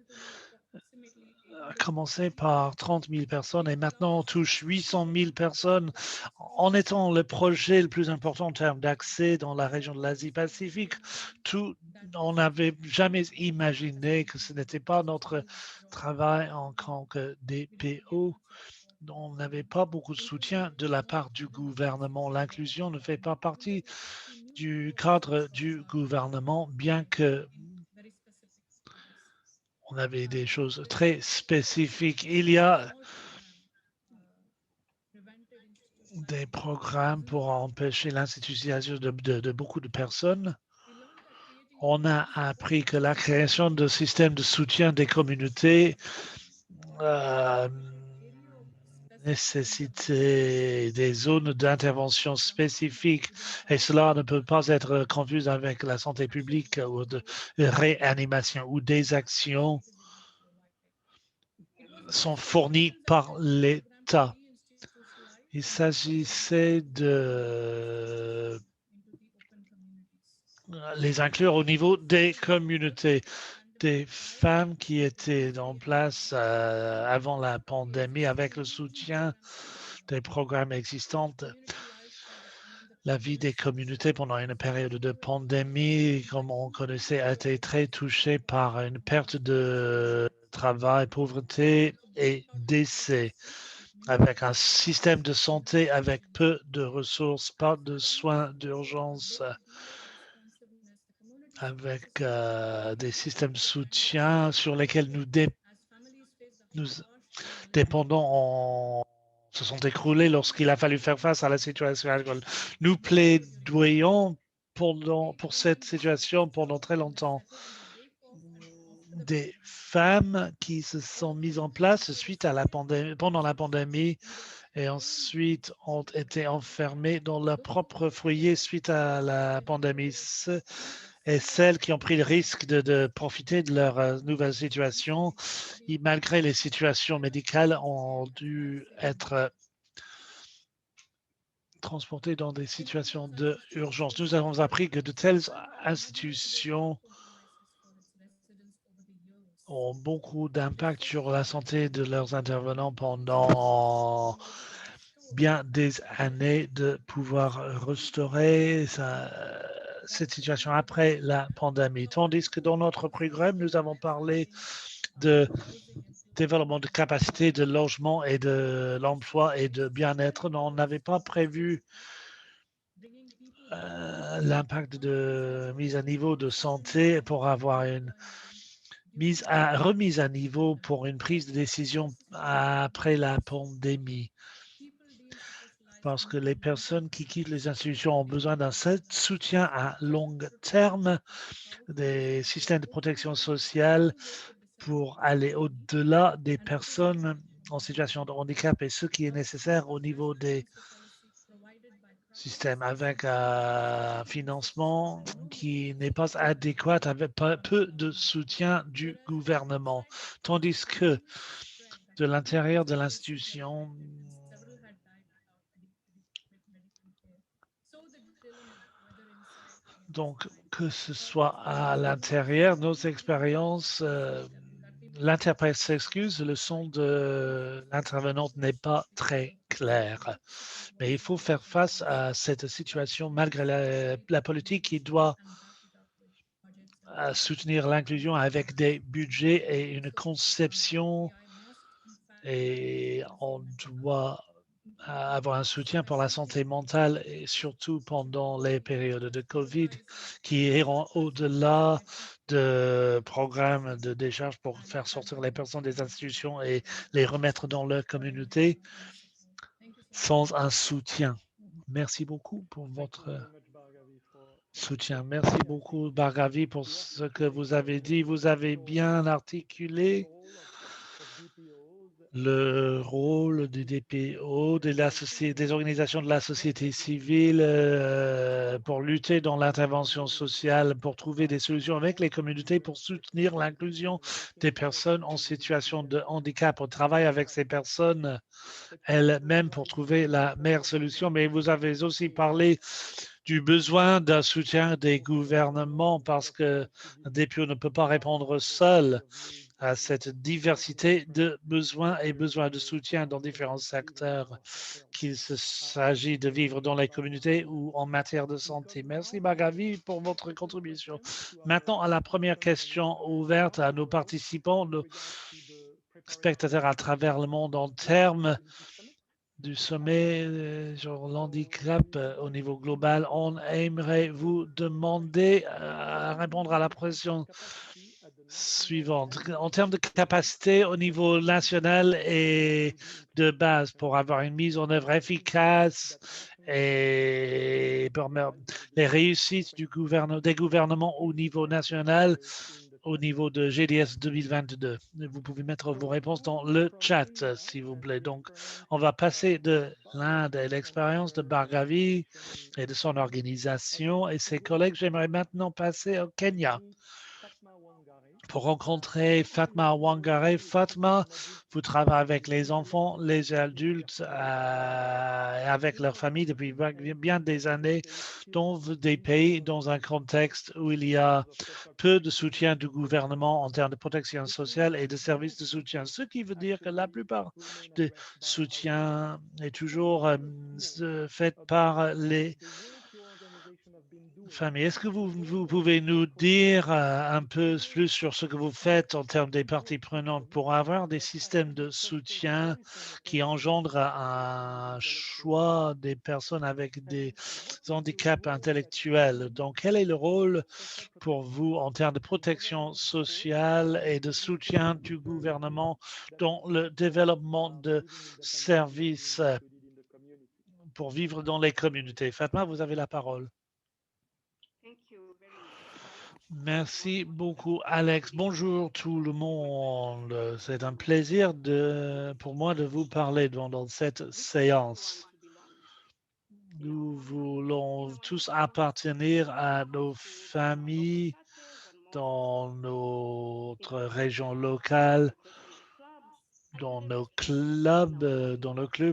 S1: a commencé par 30 000 personnes et maintenant on touche 800 000 personnes, en étant le projet le plus important en termes d'accès dans la région de l'Asie-Pacifique. On n'avait jamais imaginé que ce n'était pas notre travail en tant que DPO. On n'avait pas beaucoup de soutien de la part du gouvernement. L'inclusion ne fait pas partie du cadre du gouvernement, bien que on avait des choses très spécifiques. Il y a des programmes pour empêcher l'institutionnalisation de beaucoup de personnes. On a appris que la création de systèmes de soutien des communautés nécessitait des zones d'intervention spécifiques, et cela ne peut pas être confus avec la santé publique ou de réanimation, où des actions sont fournies par l'État. Il s'agissait de les inclure au niveau des communautés, des femmes qui étaient en place avant la pandémie, avec le soutien des programmes existants. La vie des communautés pendant une période de pandémie, comme on connaissait, a été très touchée par une perte de travail, pauvreté et décès, avec un système de santé avec peu de ressources, pas de soins d'urgence, avec des systèmes de soutien sur lesquels nous dépendons se sont écroulés lorsqu'il a fallu faire face à la situation agricole. Nous plaidoyons pour cette situation pendant très longtemps. Des femmes qui se sont mises en place suite à la pandémie, pendant la pandémie, et ensuite ont été enfermées dans leur propre foyer suite à la pandémie. Et celles qui ont pris le risque de profiter de leur nouvelle situation, et malgré les situations médicales, ont dû être transportées dans des situations d'urgence. Nous avons appris que de telles institutions ont beaucoup d'impact sur la santé de leurs intervenants pendant bien des années, de pouvoir restaurer cette situation après la pandémie. Tandis que dans notre programme, nous avons parlé de développement de capacité de logement et de l'emploi et de bien-être. On n'avait pas prévu l'impact de mise à niveau de santé pour avoir une remise à niveau pour une prise de décision après la pandémie. Parce que les personnes qui quittent les institutions ont besoin d'un soutien à long terme, des systèmes de protection sociale pour aller au-delà des personnes en situation de handicap, et ce qui est nécessaire au niveau des systèmes, avec un financement qui n'est pas adéquat, avec peu de soutien du gouvernement. Tandis que de l'intérieur de l'institution, donc que ce soit à l'intérieur, nos expériences, l'interprète s'excuse, le son de l'intervenante n'est pas très clair. Mais il faut faire face à cette situation malgré la politique qui doit soutenir l'inclusion avec des budgets et une conception, et on doit avoir un soutien pour la santé mentale et surtout pendant les périodes de COVID qui iront au-delà de programmes de décharge pour faire sortir les personnes des institutions et les remettre dans leur communauté sans un soutien. Merci beaucoup pour votre soutien. Merci beaucoup, Bhargavi, pour ce que vous avez dit. Vous avez bien articulé le rôle des DPO, des organisations de la société civile pour lutter dans l'intervention sociale, pour trouver des solutions avec les communautés, pour soutenir l'inclusion des personnes en situation de handicap. On travaille avec ces personnes elles-mêmes pour trouver la meilleure solution, mais vous avez aussi parlé du besoin d'un soutien des gouvernements parce que un DPO ne peut pas répondre seul à cette diversité de besoins et besoins de soutien dans différents secteurs, qu'il s'agit de vivre dans les communautés ou en matière de santé. Merci Bhargavi pour votre contribution. Maintenant, à la première question ouverte à nos participants, nos spectateurs à travers le monde en termes du sommet sur l'handicap au niveau global, on aimerait vous demander à répondre à la question suivante. En termes de capacité au niveau national et de base pour avoir une mise en œuvre efficace et pour les réussites des gouvernements au niveau national, au niveau de GDS 2022. Vous pouvez mettre vos réponses dans le chat, s'il vous plaît. Donc, on va passer de l'Inde et l'expérience de Bhargavi et de son organisation et ses collègues. J'aimerais maintenant passer au Kenya pour rencontrer Fatma Wangare. Fatma, vous travaillez avec les enfants, les adultes et avec leurs familles depuis bien des années dans des pays dans un contexte où il y a peu de soutien du gouvernement en termes de protection sociale et de services de soutien, ce qui veut dire que la plupart des soutiens est toujours fait par les famille. Est-ce que vous pouvez nous dire un peu plus sur ce que vous faites en termes des parties prenantes pour avoir des systèmes de soutien qui engendrent un choix des personnes avec des handicaps intellectuels? Donc, quel est le rôle pour vous en termes de protection sociale et de soutien du gouvernement dans le développement de services pour vivre dans les communautés? Fatma, vous avez la parole. Merci beaucoup, Alex. Bonjour tout le monde. C'est un plaisir pour moi de vous parler pendant cette séance. Nous voulons tous appartenir à nos familles dans notre région locale, dans nos clubs,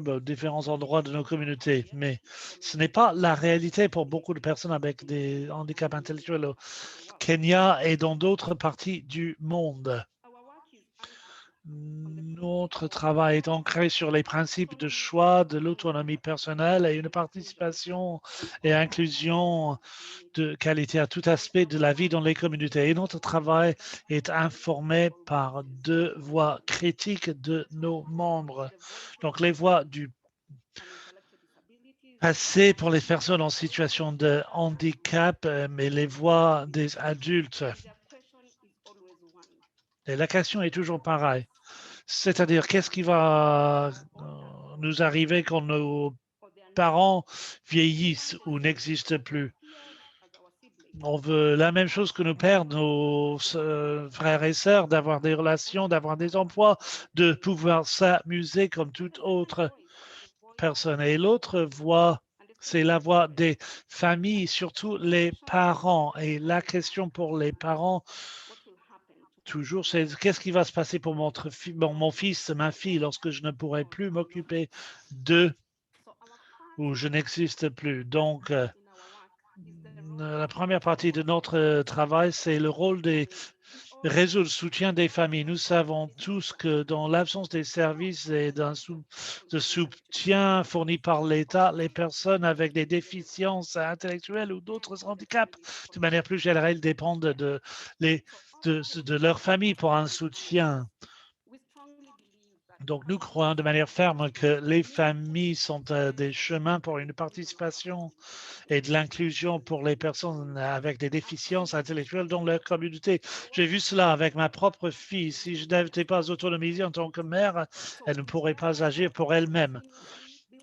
S1: aux différents endroits de nos communautés. Mais ce n'est pas la réalité pour beaucoup de personnes avec des handicaps intellectuels au Kenya et dans d'autres parties du monde. Notre travail est ancré sur les principes de choix, de l'autonomie personnelle et une participation et inclusion de qualité à tout aspect de la vie dans les communautés. Et notre travail est informé par deux voix critiques de nos membres. Donc, les voix du passé pour les personnes en situation de handicap, mais les voix des adultes. Et la question est toujours pareille. C'est-à-dire, qu'est-ce qui va nous arriver quand nos parents vieillissent ou n'existent plus? On veut la même chose que nos pères, nos frères et sœurs, d'avoir des relations, d'avoir des emplois, de pouvoir s'amuser comme toute autre personne. Et l'autre voix, c'est la voix des familles, surtout les parents. Et la question pour les parents, toujours, c'est qu'est-ce qui va se passer pour mon fils, ma fille, lorsque je ne pourrai plus m'occuper d'eux ou je n'existe plus. Donc, la première partie de notre travail, c'est le rôle des réseaux de soutien des familles. Nous savons tous que dans l'absence des services et de soutien fournis par l'État, les personnes avec des déficiences intellectuelles ou d'autres handicaps, de manière plus générale, dépendent de leur famille pour un soutien. Donc, nous croyons de manière ferme que les familles sont des chemins pour une participation et de l'inclusion pour les personnes avec des déficiences intellectuelles dans leur communauté. J'ai vu cela avec ma propre fille. Si je n'étais pas autonomisée en tant que mère, elle ne pourrait pas agir pour elle-même.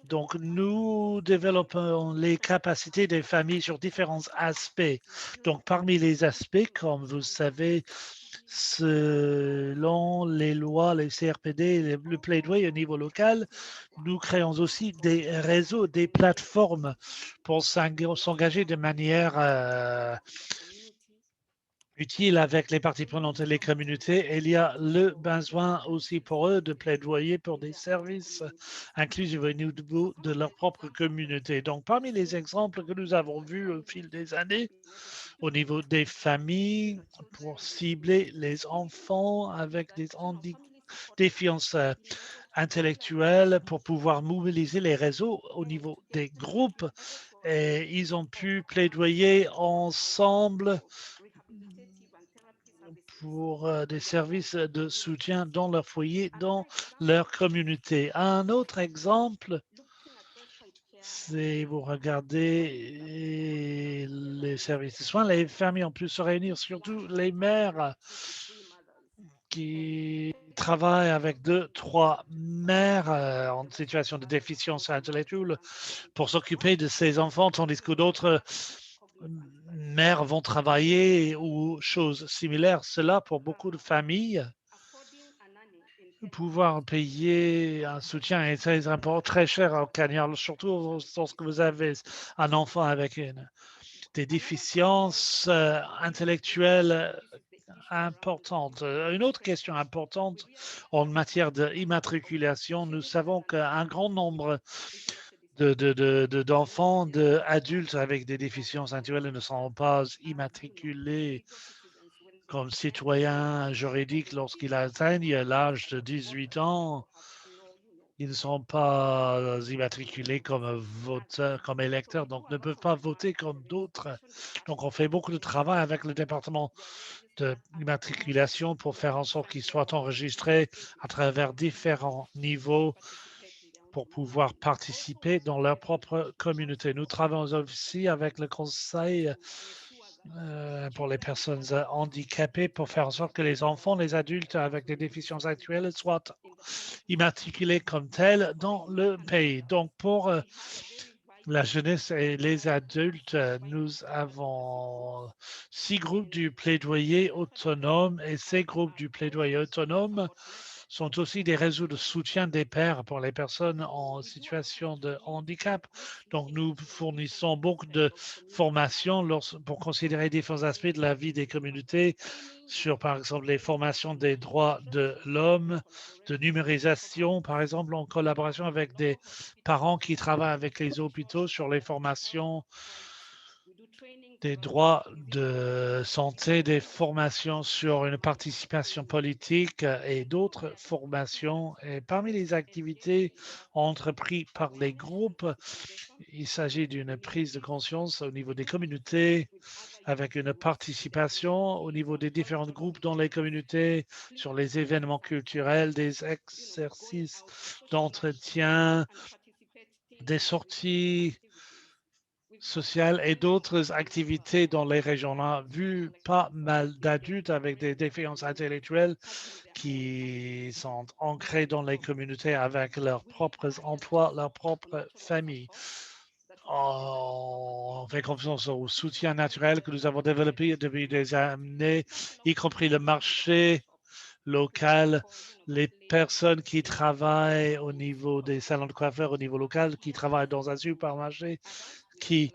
S1: Donc, nous développons les capacités des familles sur différents aspects. Donc, parmi les aspects, comme vous savez, selon les lois, les CRPD, le plaidoyer au niveau local, nous créons aussi des réseaux, des plateformes pour s'engager de manière utile avec les parties prenantes et les communautés. Il y a le besoin aussi pour eux de plaidoyer pour des services inclusifs au niveau de leur propre communauté. Donc, parmi les exemples que nous avons vus au fil des années, au niveau des familles, pour cibler les enfants avec des défiances intellectuelles, pour pouvoir mobiliser les réseaux au niveau des groupes. Et ils ont pu plaidoyer ensemble pour des services de soutien dans leur foyer, dans leur communauté. Un autre exemple, c'est vous regardez les services de soins, les familles ont pu se réunir, surtout les mères qui travaillent avec 2, 3 mères en situation de déficience intellectuelle pour s'occuper de ces enfants, tandis que d'autres mères vont travailler ou choses similaires. Cela, pour beaucoup de familles, pouvoir payer un soutien est très important, très cher au Kenya, surtout lorsque vous avez un enfant avec des déficiences intellectuelles importantes. Une autre question importante en matière d'immatriculation, nous savons qu'un grand nombre d'enfants, d'adultes avec des déficiences intellectuelles ne sont pas immatriculés comme citoyens juridiques lorsqu'ils atteignent l'âge de 18 ans. Ils ne sont pas immatriculés comme voteurs, comme électeurs, donc ne peuvent pas voter comme d'autres. Donc, on fait beaucoup de travail avec le département d'immatriculation pour faire en sorte qu'ils soient enregistrés à travers différents niveaux pour pouvoir participer dans leur propre communauté. Nous travaillons aussi avec le Conseil pour les personnes handicapées pour faire en sorte que les enfants, les adultes avec des déficiences actuelles soient immatriculés comme tels dans le pays. Donc, pour la jeunesse et les adultes, nous avons 6 groupes du plaidoyer autonome et ces groupes du plaidoyer autonome sont aussi des réseaux de soutien des pairs pour les personnes en situation de handicap. Donc, nous fournissons beaucoup de formations pour considérer différents aspects de la vie des communautés sur, par exemple, les formations des droits de l'homme, de numérisation, par exemple, en collaboration avec des parents qui travaillent avec les hôpitaux sur les formations des droits de santé, des formations sur une participation politique et d'autres formations. Et parmi les activités entreprises par les groupes, il s'agit d'une prise de conscience au niveau des communautés, avec une participation au niveau des différents groupes dans les communautés sur les événements culturels, des exercices d'entretien, des sorties sociales et d'autres activités dans les régions. On a vu pas mal d'adultes avec des déficiences intellectuelles qui sont ancrés dans les communautés avec leurs propres emplois, leur propre famille. On fait confiance au soutien naturel que nous avons développé depuis des années, y compris le marché local, les personnes qui travaillent au niveau des salons de coiffeurs au niveau local, qui travaillent dans un supermarché, qui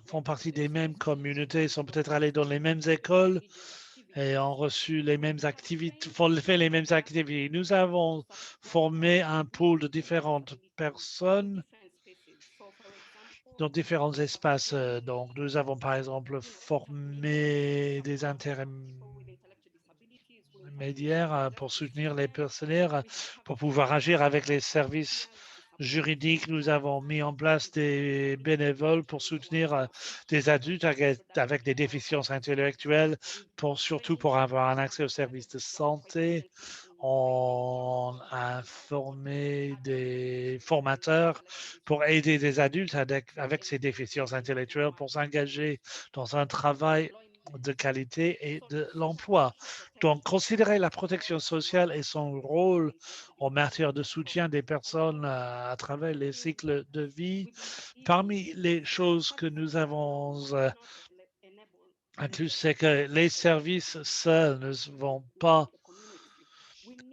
S1: font partie des mêmes communautés, sont peut-être allés dans les mêmes écoles et ont reçu les mêmes activités, fait les mêmes activités. Nous avons formé un pool de différentes personnes dans différents espaces. Donc, nous avons par exemple formé des intermédiaires pour soutenir les partenaires, pour pouvoir agir avec les services juridique. Nous avons mis en place des bénévoles pour soutenir des adultes avec des déficiences intellectuelles, surtout pour avoir un accès aux services de santé. On a formé des formateurs pour aider des adultes avec ces déficiences intellectuelles pour s'engager dans un travail de qualité et de l'emploi. Donc, considérer la protection sociale et son rôle en matière de soutien des personnes à travers les cycles de vie. Parmi les choses que nous avons inclus, c'est que les services seuls ne vont pas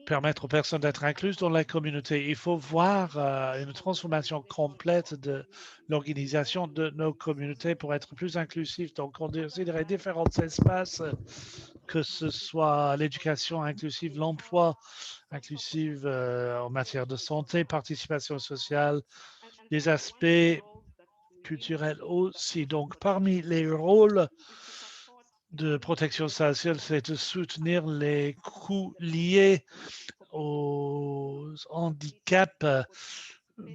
S1: permettre aux personnes d'être incluses dans la communauté. Il faut voir une transformation complète de l'organisation de nos communautés pour être plus inclusif. Donc, on considérait différents espaces, que ce soit l'éducation inclusive, l'emploi inclusive en matière de santé, participation sociale, les aspects culturels aussi. Donc, parmi les rôles de protection sociale, c'est de soutenir les coûts liés aux handicaps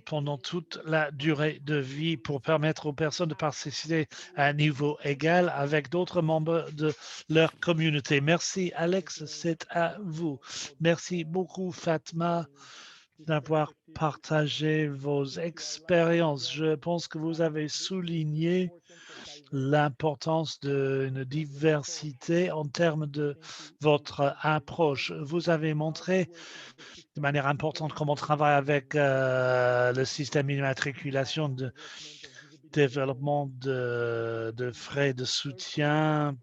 S1: pendant toute la durée de vie pour permettre aux personnes de participer à un niveau égal avec d'autres membres de leur communauté. Merci Alex, c'est à vous. Merci beaucoup Fatma d'avoir partagé vos expériences. Je pense que vous avez souligné l'importance d'une diversité en termes de votre approche. Vous avez montré de manière importante comment on travaille avec le système d'immatriculation de développement de frais de soutien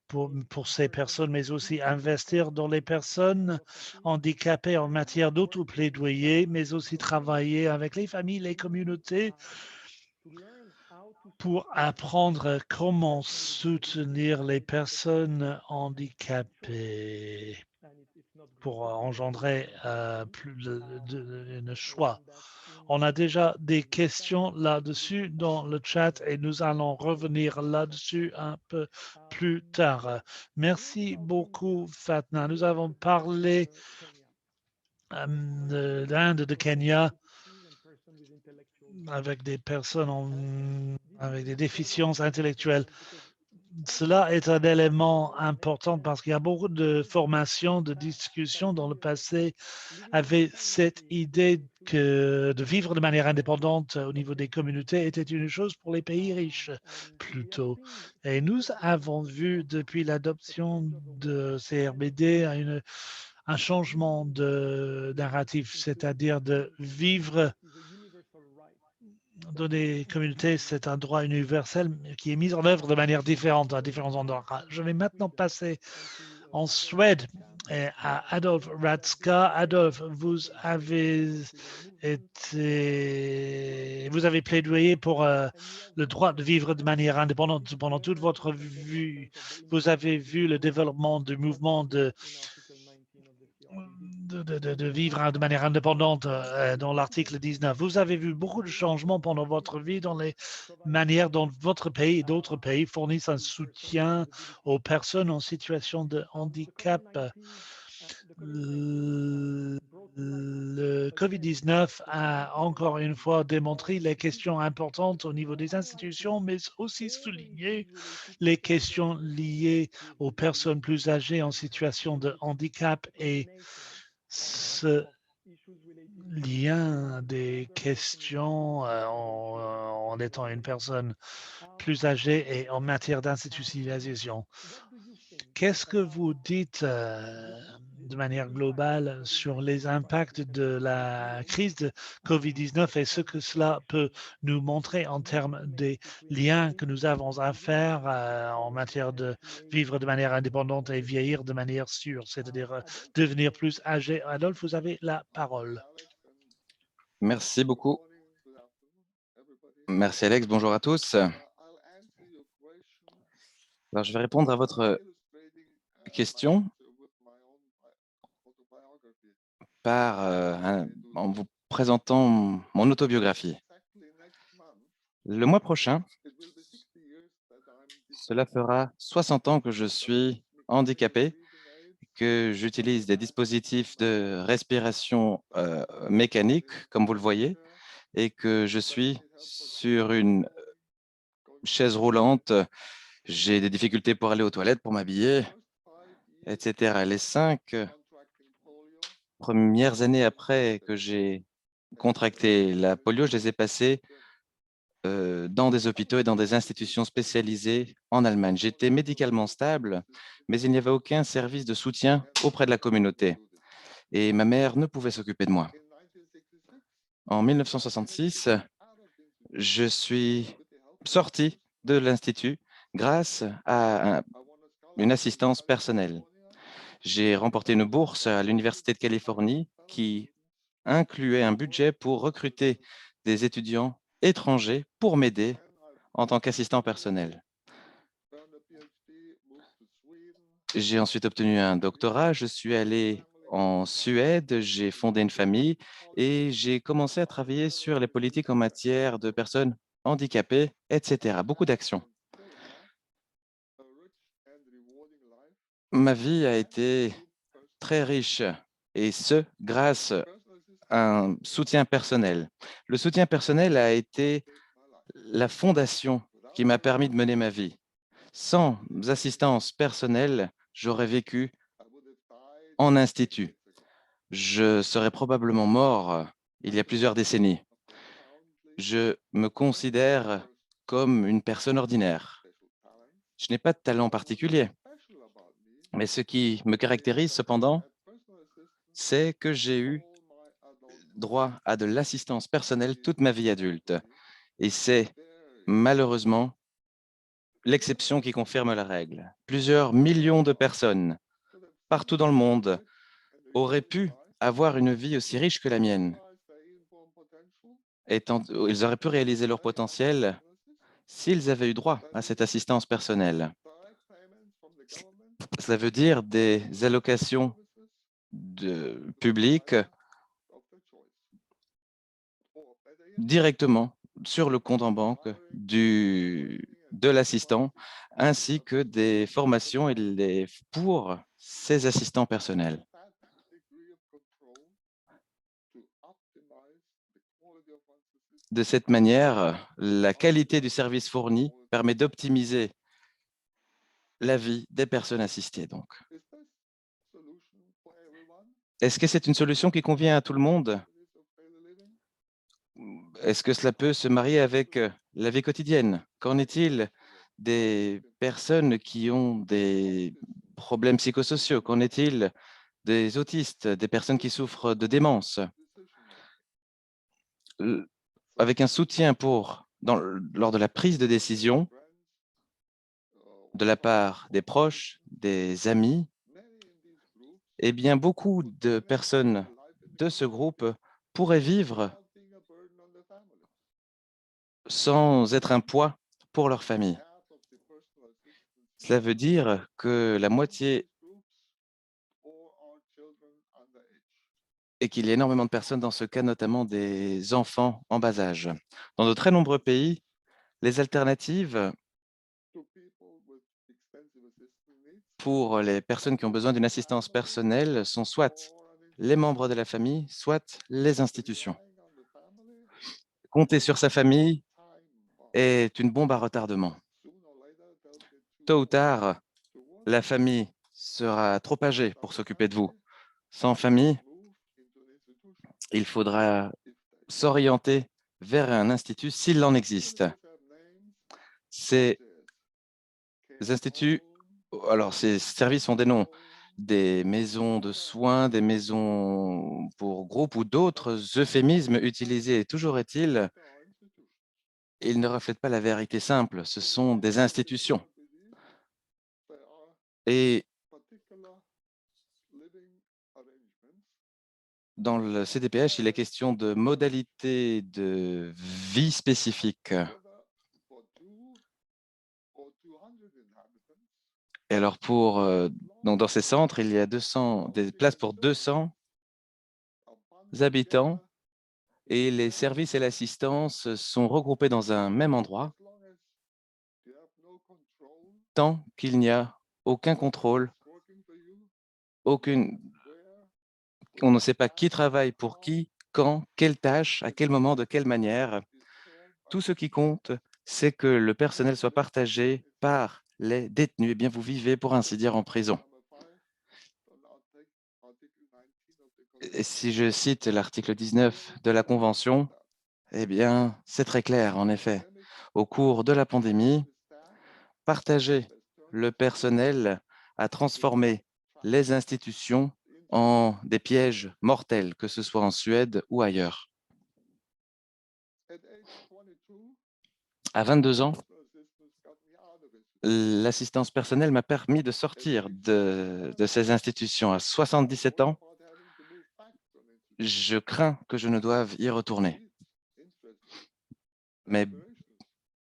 S1: pour ces personnes, mais aussi investir dans les personnes handicapées en matière d'autoplaidoyer, mais aussi travailler avec les familles, les communautés pour apprendre comment soutenir les personnes handicapées pour engendrer plus de choix. On a déjà des questions là-dessus dans le chat et nous allons revenir là-dessus un peu plus tard. Merci beaucoup, Fatna. Nous avons parlé d'Inde, de Kenya, avec des personnes avec des déficiences intellectuelles. Cela est un élément important parce qu'il y a beaucoup de formations, de discussions dans le passé avec cette idée que de vivre de manière indépendante au niveau des communautés était une chose pour les pays riches plutôt. Et nous avons vu depuis l'adoption de CRBD un changement de narratif, c'est-à-dire de vivre dans des communautés, c'est un droit universel qui est mis en œuvre de manière différente à différents endroits. Je vais maintenant passer en Suède à Adolf Ratska. Adolf, vous avez plaidoyé pour le droit de vivre de manière indépendante pendant toute votre vie. Vous avez vu le développement du mouvement de vivre de manière indépendante dans l'article 19. Vous avez vu beaucoup de changements pendant votre vie dans les manières dont votre pays et d'autres pays fournissent un soutien aux personnes en situation de handicap. Le COVID-19 a encore une fois démontré les questions importantes au niveau des institutions, mais aussi souligné les questions liées aux personnes plus âgées en situation de handicap et ce lien des questions en étant une personne plus âgée et en matière d'institutionnalisation. Qu'est-ce que vous dites de manière globale sur les impacts de la crise de COVID-19 et ce que cela peut nous montrer en termes des liens que nous avons à faire en matière de vivre de manière indépendante et vieillir de manière sûre, c'est-à-dire devenir plus âgé? Adolphe, vous avez la parole.
S3: Merci beaucoup. Merci Alex, bonjour à tous. Alors, je vais répondre à votre question en vous présentant mon autobiographie. Le mois prochain, cela fera 60 ans que je suis handicapé, que j'utilise des dispositifs de respiration mécanique, comme vous le voyez, et que je suis sur une chaise roulante. J'ai des difficultés pour aller aux toilettes, pour m'habiller, etc. Les 5 premières années après que j'ai contracté la polio, je les ai passées dans des hôpitaux et dans des institutions spécialisées en Allemagne. J'étais médicalement stable, mais il n'y avait aucun service de soutien auprès de la communauté. Et ma mère ne pouvait s'occuper de moi. En 1966, je suis sorti de l'Institut grâce à une assistance personnelle. J'ai remporté une bourse à l'Université de Californie qui incluait un budget pour recruter des étudiants étrangers pour m'aider en tant qu'assistant personnel. J'ai ensuite obtenu un doctorat, je suis allé en Suède, j'ai fondé une famille et j'ai commencé à travailler sur les politiques en matière de personnes handicapées, etc. Beaucoup d'actions. Ma vie a été très riche et ce, grâce à un soutien personnel. Le soutien personnel a été la fondation qui m'a permis de mener ma vie. Sans assistance personnelle, j'aurais vécu en institut. Je serais probablement mort il y a plusieurs décennies. Je me considère comme une personne ordinaire. Je n'ai pas de talent particulier, mais ce qui me caractérise cependant, c'est que j'ai eu droit à de l'assistance personnelle toute ma vie adulte. Et c'est malheureusement l'exception qui confirme la règle. Plusieurs millions de personnes partout dans le monde auraient pu avoir une vie aussi riche que la mienne. Ils auraient pu réaliser leur potentiel s'ils avaient eu droit à cette assistance personnelle. Cela veut dire des allocations publiques directement sur le compte en banque de l'assistant, ainsi que des formations pour ces assistants personnels. De cette manière, la qualité du service fourni permet d'optimiser la vie des personnes assistées. Donc, est-ce que c'est une solution qui convient à tout le monde? Est-ce que cela peut se marier avec la vie quotidienne? Qu'en est-il des personnes qui ont des problèmes psychosociaux? Qu'en est-il des autistes, des personnes qui souffrent de démence? Avec un soutien lors de la prise de décision de la part des proches, des amis, eh bien, beaucoup de personnes de ce groupe pourraient vivre sans être un poids pour leur famille. Cela veut dire que la moitié et qu'il y a énormément de personnes dans ce cas, notamment des enfants en bas âge. Dans de très nombreux pays, les alternatives pour les personnes qui ont besoin d'une assistance personnelle sont soit les membres de la famille, soit les institutions. Compter sur sa famille est une bombe à retardement. Tôt ou tard, la famille sera trop âgée pour s'occuper de vous. Sans famille, il faudra s'orienter vers un institut s'il en existe. Ces instituts, alors ces services ont des noms, des maisons de soins, des maisons pour groupes ou d'autres euphémismes utilisés. Toujours est-il, ils ne reflètent pas la vérité simple, ce sont des institutions. Et dans le CDPH, il est question de modalités de vie spécifiques. Et alors, donc dans ces centres, il y a des places pour 200 habitants et les services et l'assistance sont regroupés dans un même endroit tant qu'il n'y a aucun contrôle, on ne sait pas qui travaille pour qui, quand, quelle tâche, à quel moment, de quelle manière. Tout ce qui compte, c'est que le personnel soit partagé par les détenus. Eh bien, vous vivez, pour ainsi dire, en prison. Et si je cite l'article 19 de la Convention, eh bien, c'est très clair, en effet. Au cours de la pandémie, partager le personnel a transformé les institutions en des pièges mortels, que ce soit en Suède ou ailleurs. À 22 ans, l'assistance personnelle m'a permis de sortir de ces institutions. À 77 ans, je crains que je ne doive y retourner. Mes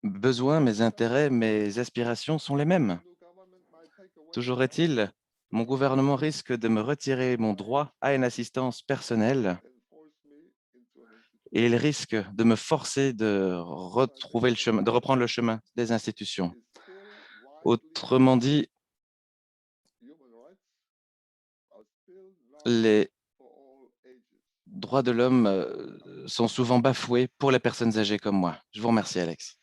S3: besoins, mes intérêts, mes aspirations sont les mêmes. Toujours est-il, mon gouvernement risque de me retirer mon droit à une assistance personnelle et il risque de me forcer de retrouver le chemin, de reprendre le chemin des institutions. Autrement dit, les droits de l'homme sont souvent bafoués pour les personnes âgées comme moi. Je vous remercie, Alex.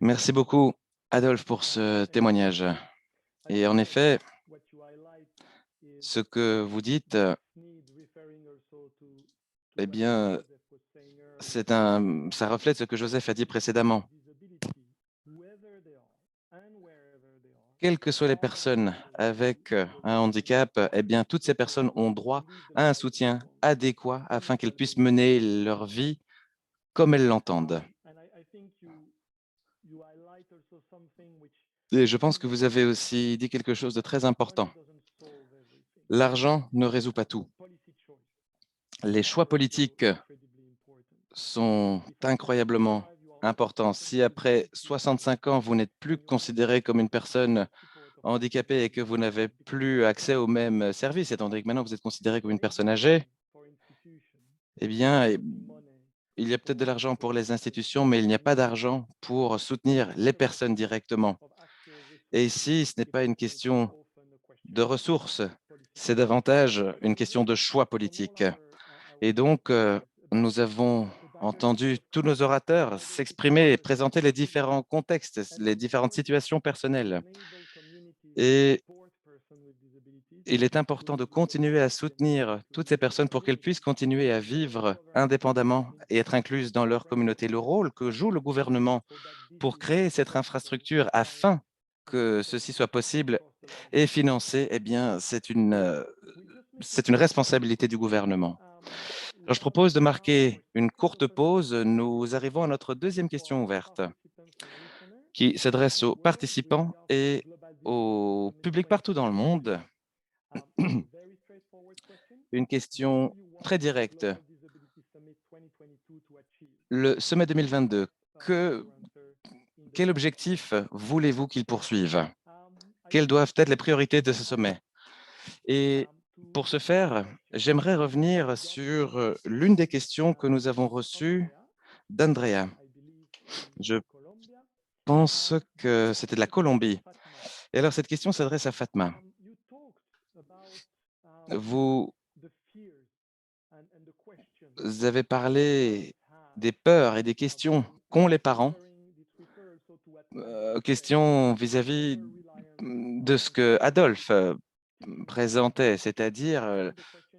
S3: Merci beaucoup, Adolphe, pour ce témoignage. Et en effet, ce que vous dites, eh bien, ça reflète ce que Joseph a dit précédemment. Quelles que soient les personnes avec un handicap, eh bien, toutes ces personnes ont droit à un soutien adéquat afin qu'elles puissent mener leur vie comme elles l'entendent. Et je pense que vous avez aussi dit quelque chose de très important. L'argent ne résout pas tout. Les choix politiques sont incroyablement importants. Si après 65 ans, vous n'êtes plus considéré comme une personne handicapée et que vous n'avez plus accès aux mêmes services, étant donné que maintenant vous êtes considéré comme une personne âgée, eh bien, il y a peut-être de l'argent pour les institutions, mais il n'y a pas d'argent pour soutenir les personnes directement. Et ici, ce n'est pas une question de ressources, c'est davantage une question de choix politique. Et donc, nous avons entendu tous nos orateurs s'exprimer et présenter les différents contextes, les différentes situations personnelles. Et il est important de continuer à soutenir toutes ces personnes pour qu'elles puissent continuer à vivre indépendamment et être incluses dans leur communauté. Le rôle que joue le gouvernement pour créer cette infrastructure afin que ceci soit possible et financé, eh bien, c'est une responsabilité du gouvernement. Alors, je propose de marquer une courte pause. Nous arrivons à notre deuxième question ouverte qui s'adresse aux participants et au public partout dans le monde. Une question très directe. Le sommet 2022, quel objectif voulez-vous qu'il poursuive? Quelles doivent être les priorités de ce sommet? Et pour ce faire, j'aimerais revenir sur l'une des questions que nous avons reçues d'Andrea. Je pense que c'était de la Colombie. Et alors, cette question s'adresse à Fatma. Vous avez parlé des peurs et des questions qu'ont les parents, questions vis-à-vis de ce que Adolphe présentait, c'est-à-dire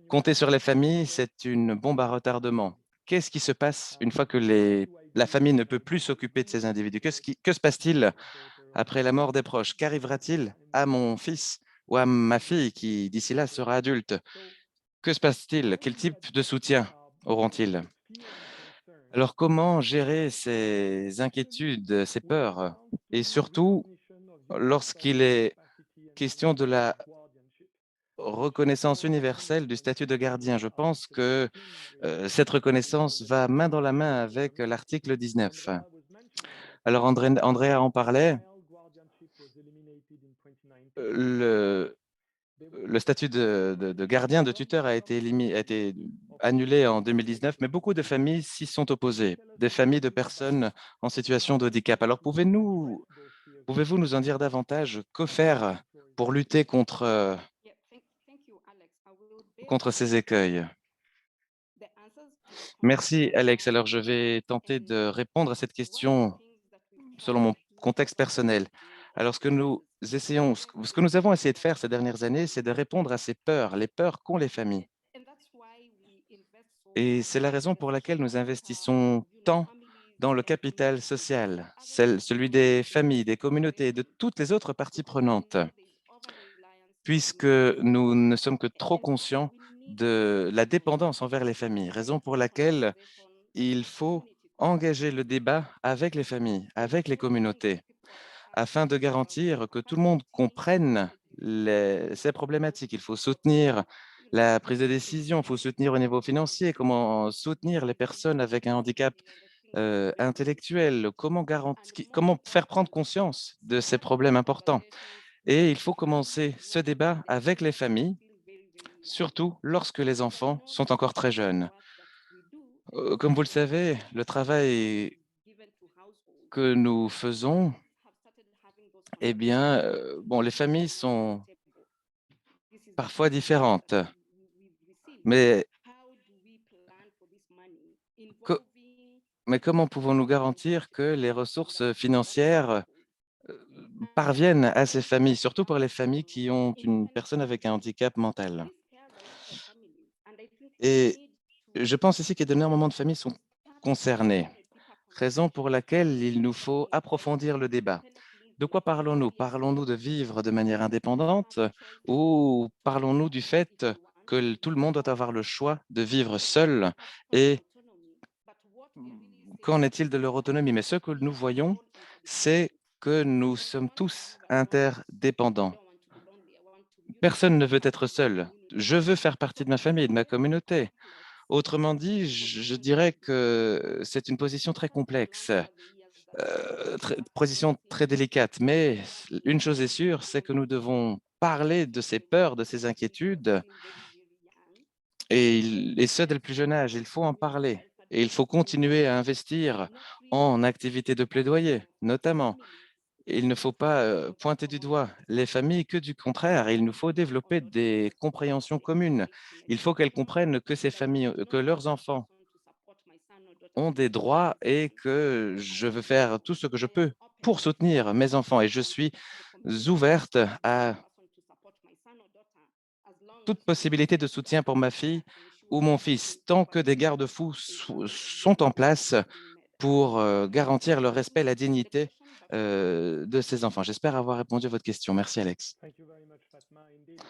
S3: compter sur les familles, c'est une bombe à retardement. Qu'est-ce qui se passe une fois que la famille ne peut plus s'occuper de ces individus? Que se passe-t-il après la mort des proches? Qu'arrivera-t-il à mon fils ou à ma fille qui, d'ici là, sera adulte? Que se passe-t-il? Quel type de soutien auront-ils? Alors, comment gérer ces inquiétudes, ces peurs? Et surtout, lorsqu'il est question de la reconnaissance universelle du statut de gardien, je pense que cette reconnaissance va main dans la main avec l'article 19. Alors, Andrea en parlait, le statut de gardien, de tuteur a été annulé en 2019, mais beaucoup de familles s'y sont opposées, des familles de personnes en situation de handicap. Alors, pouvez-nous Pouvez-vous nous en dire davantage? Que faire pour lutter contre ces écueils? Merci, Alex. Alors, je vais tenter de répondre à cette question selon mon contexte personnel. Alors, ce que nous avons essayé de faire ces dernières années, c'est de répondre à ces peurs, les peurs qu'ont les familles. Et c'est la raison pour laquelle nous investissons tant dans le capital social, celui des familles, des communautés et de toutes les autres parties prenantes, puisque nous ne sommes que trop conscients de la dépendance envers les familles, raison pour laquelle il faut engager le débat avec les familles, avec les communautés, afin de garantir que tout le monde comprenne ces problématiques. Il faut soutenir la prise de décision, il faut soutenir au niveau financier, comment soutenir les personnes avec un handicap intellectuel, comment faire prendre conscience de ces problèmes importants. Et il faut commencer ce débat avec les familles, surtout lorsque les enfants sont encore très jeunes. Comme vous le savez, le travail que nous faisons, eh bien, bon, les familles sont parfois différentes, mais, co- mais comment pouvons-nous garantir que les ressources financières parviennent à ces familles, surtout pour les familles qui ont une personne avec un handicap mental? Et je pense ici que d'énormément de familles sont concernées, raison pour laquelle il nous faut approfondir le débat. De quoi parlons-nous? Parlons-nous de vivre de manière indépendante ou parlons-nous du fait que tout le monde doit avoir le choix de vivre seul? Et qu'en est-il de leur autonomie? Mais ce que nous voyons, c'est que nous sommes tous interdépendants. Personne ne veut être seul. Je veux faire partie de ma famille, de ma communauté. Autrement dit, je dirais que c'est une position très complexe. Position très délicate, mais une chose est sûre, c'est que nous devons parler de ces peurs, de ces inquiétudes, et ce, dès le plus jeune âge. Il faut en parler et il faut continuer à investir en activités de plaidoyer, notamment. Il ne faut pas pointer du doigt les familles, que du contraire, il nous faut développer des compréhensions communes. Il faut qu'elles comprennent que ces familles, que leurs enfants ont des droits et que je veux faire tout ce que je peux pour soutenir mes enfants. Et je suis ouverte à toute possibilité de soutien pour ma fille ou mon fils, tant que des garde-fous sont en place pour garantir le respect et la dignité de ces enfants. J'espère avoir répondu à votre question. Merci, Alex.
S4: Thank you very much, Fatma. Indeed.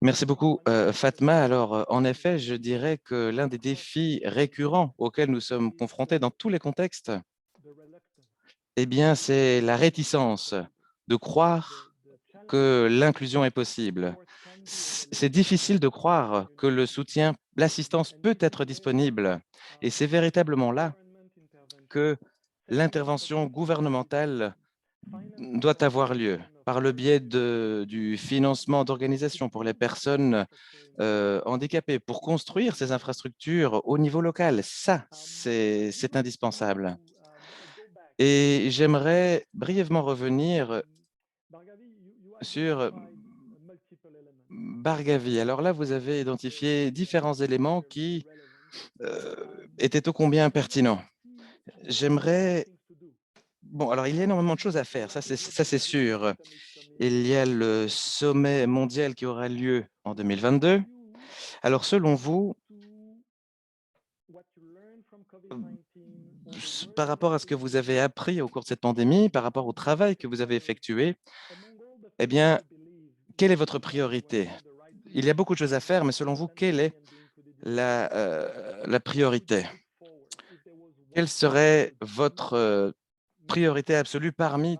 S3: Merci beaucoup, Fatma. Alors, en effet, je dirais que l'un des défis récurrents auxquels nous sommes confrontés dans tous les contextes,
S4: The reluctance,
S3: eh bien, c'est la réticence de croire que l'inclusion est possible. C'est difficile de croire que le soutien, l'assistance peut être disponible. Et c'est véritablement là que l'intervention gouvernementale doit avoir lieu par le biais du financement d'organisations pour les personnes handicapées, pour construire ces infrastructures au niveau local. Ça, c'est indispensable. Et j'aimerais brièvement revenir sur Bargavi. Alors là, vous avez identifié différents éléments qui étaient ô combien pertinents. J'aimerais... Bon, alors il y a énormément de choses à faire, ça c'est sûr. Il y a le sommet mondial qui aura lieu en 2022. Alors selon vous, par rapport à ce que vous avez appris au cours de cette pandémie, par rapport au travail que vous avez effectué, eh bien, quelle est votre priorité? Il y a beaucoup de choses à faire, mais selon vous, quelle est la priorité? Quelle serait votre priorité absolue parmi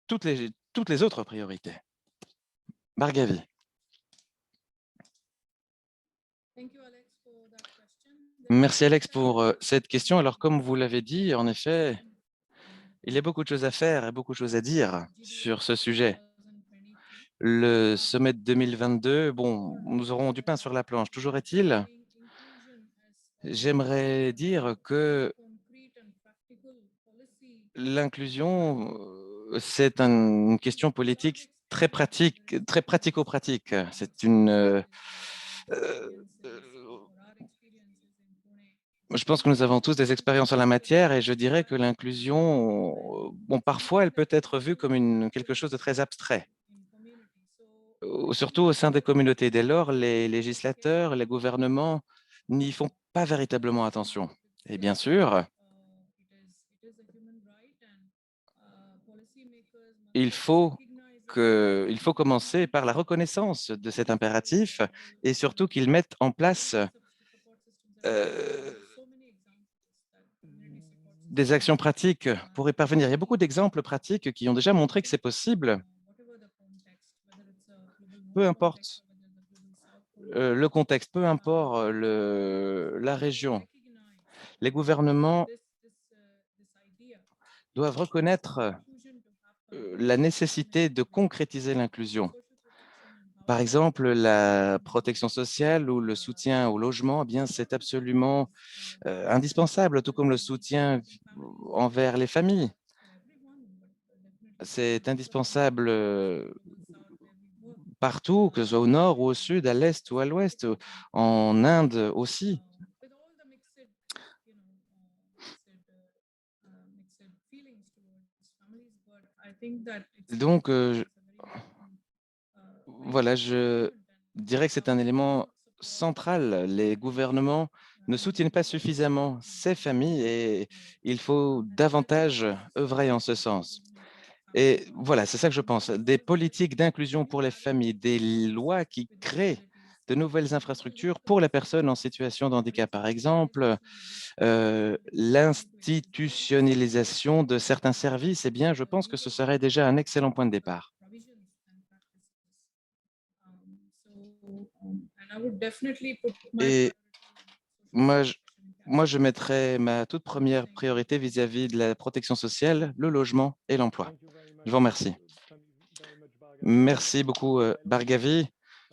S3: toutes les autres priorités? Bargavi. Merci Alex pour cette question. Alors comme vous l'avez dit, en effet, il y a beaucoup de choses à faire et beaucoup de choses à dire sur ce sujet. Le sommet de 2022, bon, nous aurons du pain sur la planche. Toujours est-il, j'aimerais dire que l'inclusion c'est une question politique très pratique, très pratico-pratique. C'est une. Je pense que nous avons tous des expériences en la matière et je dirais que l'inclusion, bon, parfois, elle peut être vue comme quelque chose de très abstrait, surtout au sein des communautés. Dès lors, les législateurs, les gouvernements n'y font pas véritablement attention. Et bien sûr, il faut il faut commencer par la reconnaissance de cet impératif et surtout qu'ils mettent en place euh, des actions pratiques pour y parvenir. Il y a beaucoup d'exemples pratiques qui ont déjà montré que c'est possible, peu importe le contexte, peu importe la région. Les gouvernements doivent reconnaître la nécessité de concrétiser l'inclusion. Par exemple, la protection sociale ou le soutien au logement, eh bien, c'est absolument indispensable, tout comme le soutien envers les familles. C'est indispensable partout, que ce soit au nord ou au sud, à l'est ou à l'ouest, en Inde aussi. Donc, voilà, je dirais que c'est un élément central. Les gouvernements ne soutiennent pas suffisamment ces familles et il faut davantage œuvrer en ce sens. Et voilà, c'est ça que je pense. Des politiques d'inclusion pour les familles, des lois qui créent de nouvelles infrastructures pour les personnes en situation de handicap. Par exemple, l'institutionnalisation de certains services, eh bien, je pense que ce serait déjà un excellent point de départ. Et moi, je mettrais ma toute première priorité vis-à-vis de la protection sociale, le logement et l'emploi.
S4: Thank you very much.
S3: Je vous remercie.
S4: Very much, Bhargav.
S3: Merci beaucoup, Bargavi.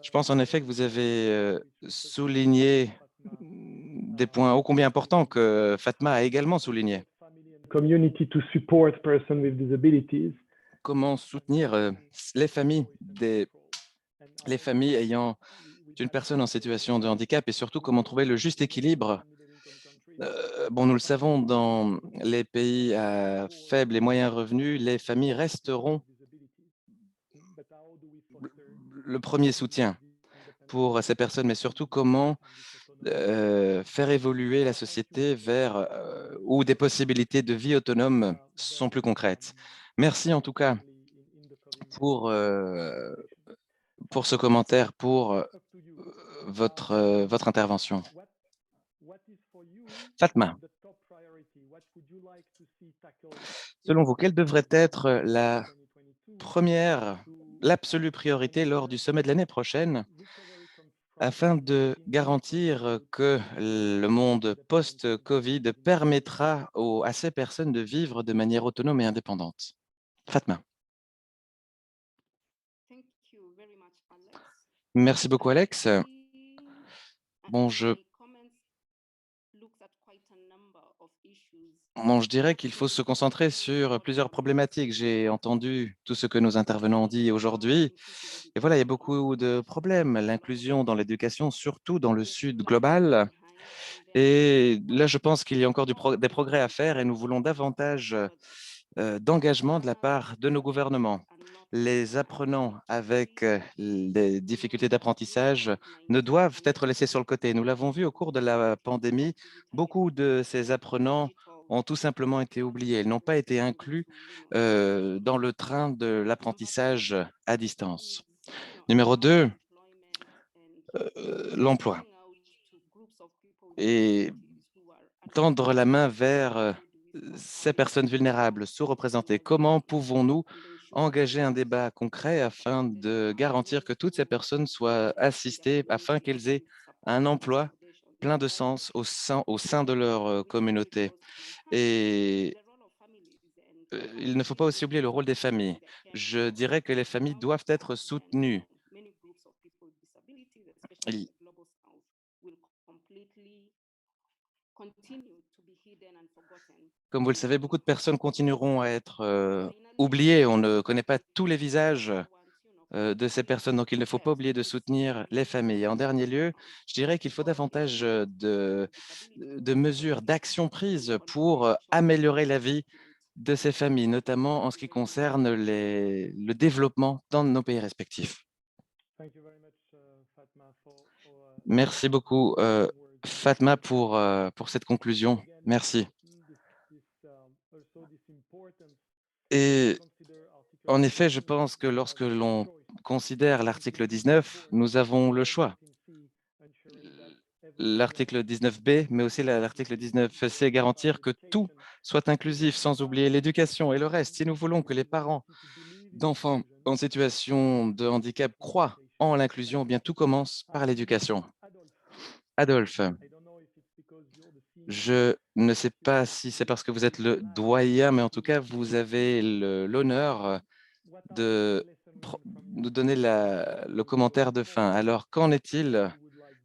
S3: Je pense en effet que vous avez souligné des points ô combien importants que Fatma a également soulignés.
S4: Community to support persons with disabilities.
S3: Comment soutenir les familles ayant une personne en situation de handicap et surtout comment trouver le juste équilibre. Bon, nous le savons, dans les pays à faibles et moyens revenus, les familles resteront le premier soutien pour ces personnes, mais surtout comment faire évoluer la société vers où des possibilités de vie autonome sont plus concrètes. Merci en tout cas pour, pour ce commentaire, pour votre intervention. Fatma, selon vous, quelle devrait être la première, l'absolue priorité lors du sommet de l'année prochaine afin de garantir que le monde post-Covid permettra à ces personnes de vivre de manière autonome et indépendante? Fatma. Merci beaucoup, Alex. Bon, je dirais qu'il faut se concentrer sur plusieurs problématiques. J'ai entendu tout ce que nos intervenants ont dit aujourd'hui. Et voilà, il y a beaucoup de problèmes. L'inclusion dans l'éducation, surtout dans le Sud global. Et là, je pense qu'il y a encore des progrès à faire et nous voulons davantage d'engagement de la part de nos gouvernements. Les apprenants avec des difficultés d'apprentissage ne doivent être laissés sur le côté. Nous l'avons vu au cours de la pandémie, beaucoup de ces apprenants ont tout simplement été oubliés. Ils n'ont pas été inclus dans le train de l'apprentissage à distance. Numéro 2, l'emploi. Et tendre la main vers ces personnes vulnérables, sous-représentées. Comment pouvons-nous engager un débat concret afin de garantir que toutes ces personnes soient assistées, afin qu'elles aient un emploi plein de sens au sein de leur communauté? Et il ne faut pas aussi oublier le rôle des familles. Je dirais que les familles doivent être soutenues. Il- Comme vous le savez, beaucoup de personnes continueront à être oubliés, on ne connaît pas tous les visages de ces personnes, donc il ne faut pas oublier de soutenir les familles. En dernier lieu, je dirais qu'il faut davantage de mesures, d'actions prises pour améliorer la vie de ces familles, notamment en ce qui concerne le développement dans nos pays respectifs. Merci beaucoup, Fatma, pour cette conclusion. Merci. Et en effet, je pense que lorsque l'on considère l'article 19, nous avons le choix. L'article 19b, mais aussi l'article 19c, garantir que tout soit inclusif, sans oublier l'éducation et le reste. Si nous voulons que les parents d'enfants en situation de handicap croient en l'inclusion, eh bien tout commence par l'éducation. Adolphe, je ne sais pas si c'est parce que vous êtes le doyen, mais en tout cas, vous avez l'honneur de nous donner le commentaire de fin. Alors, qu'en est-il?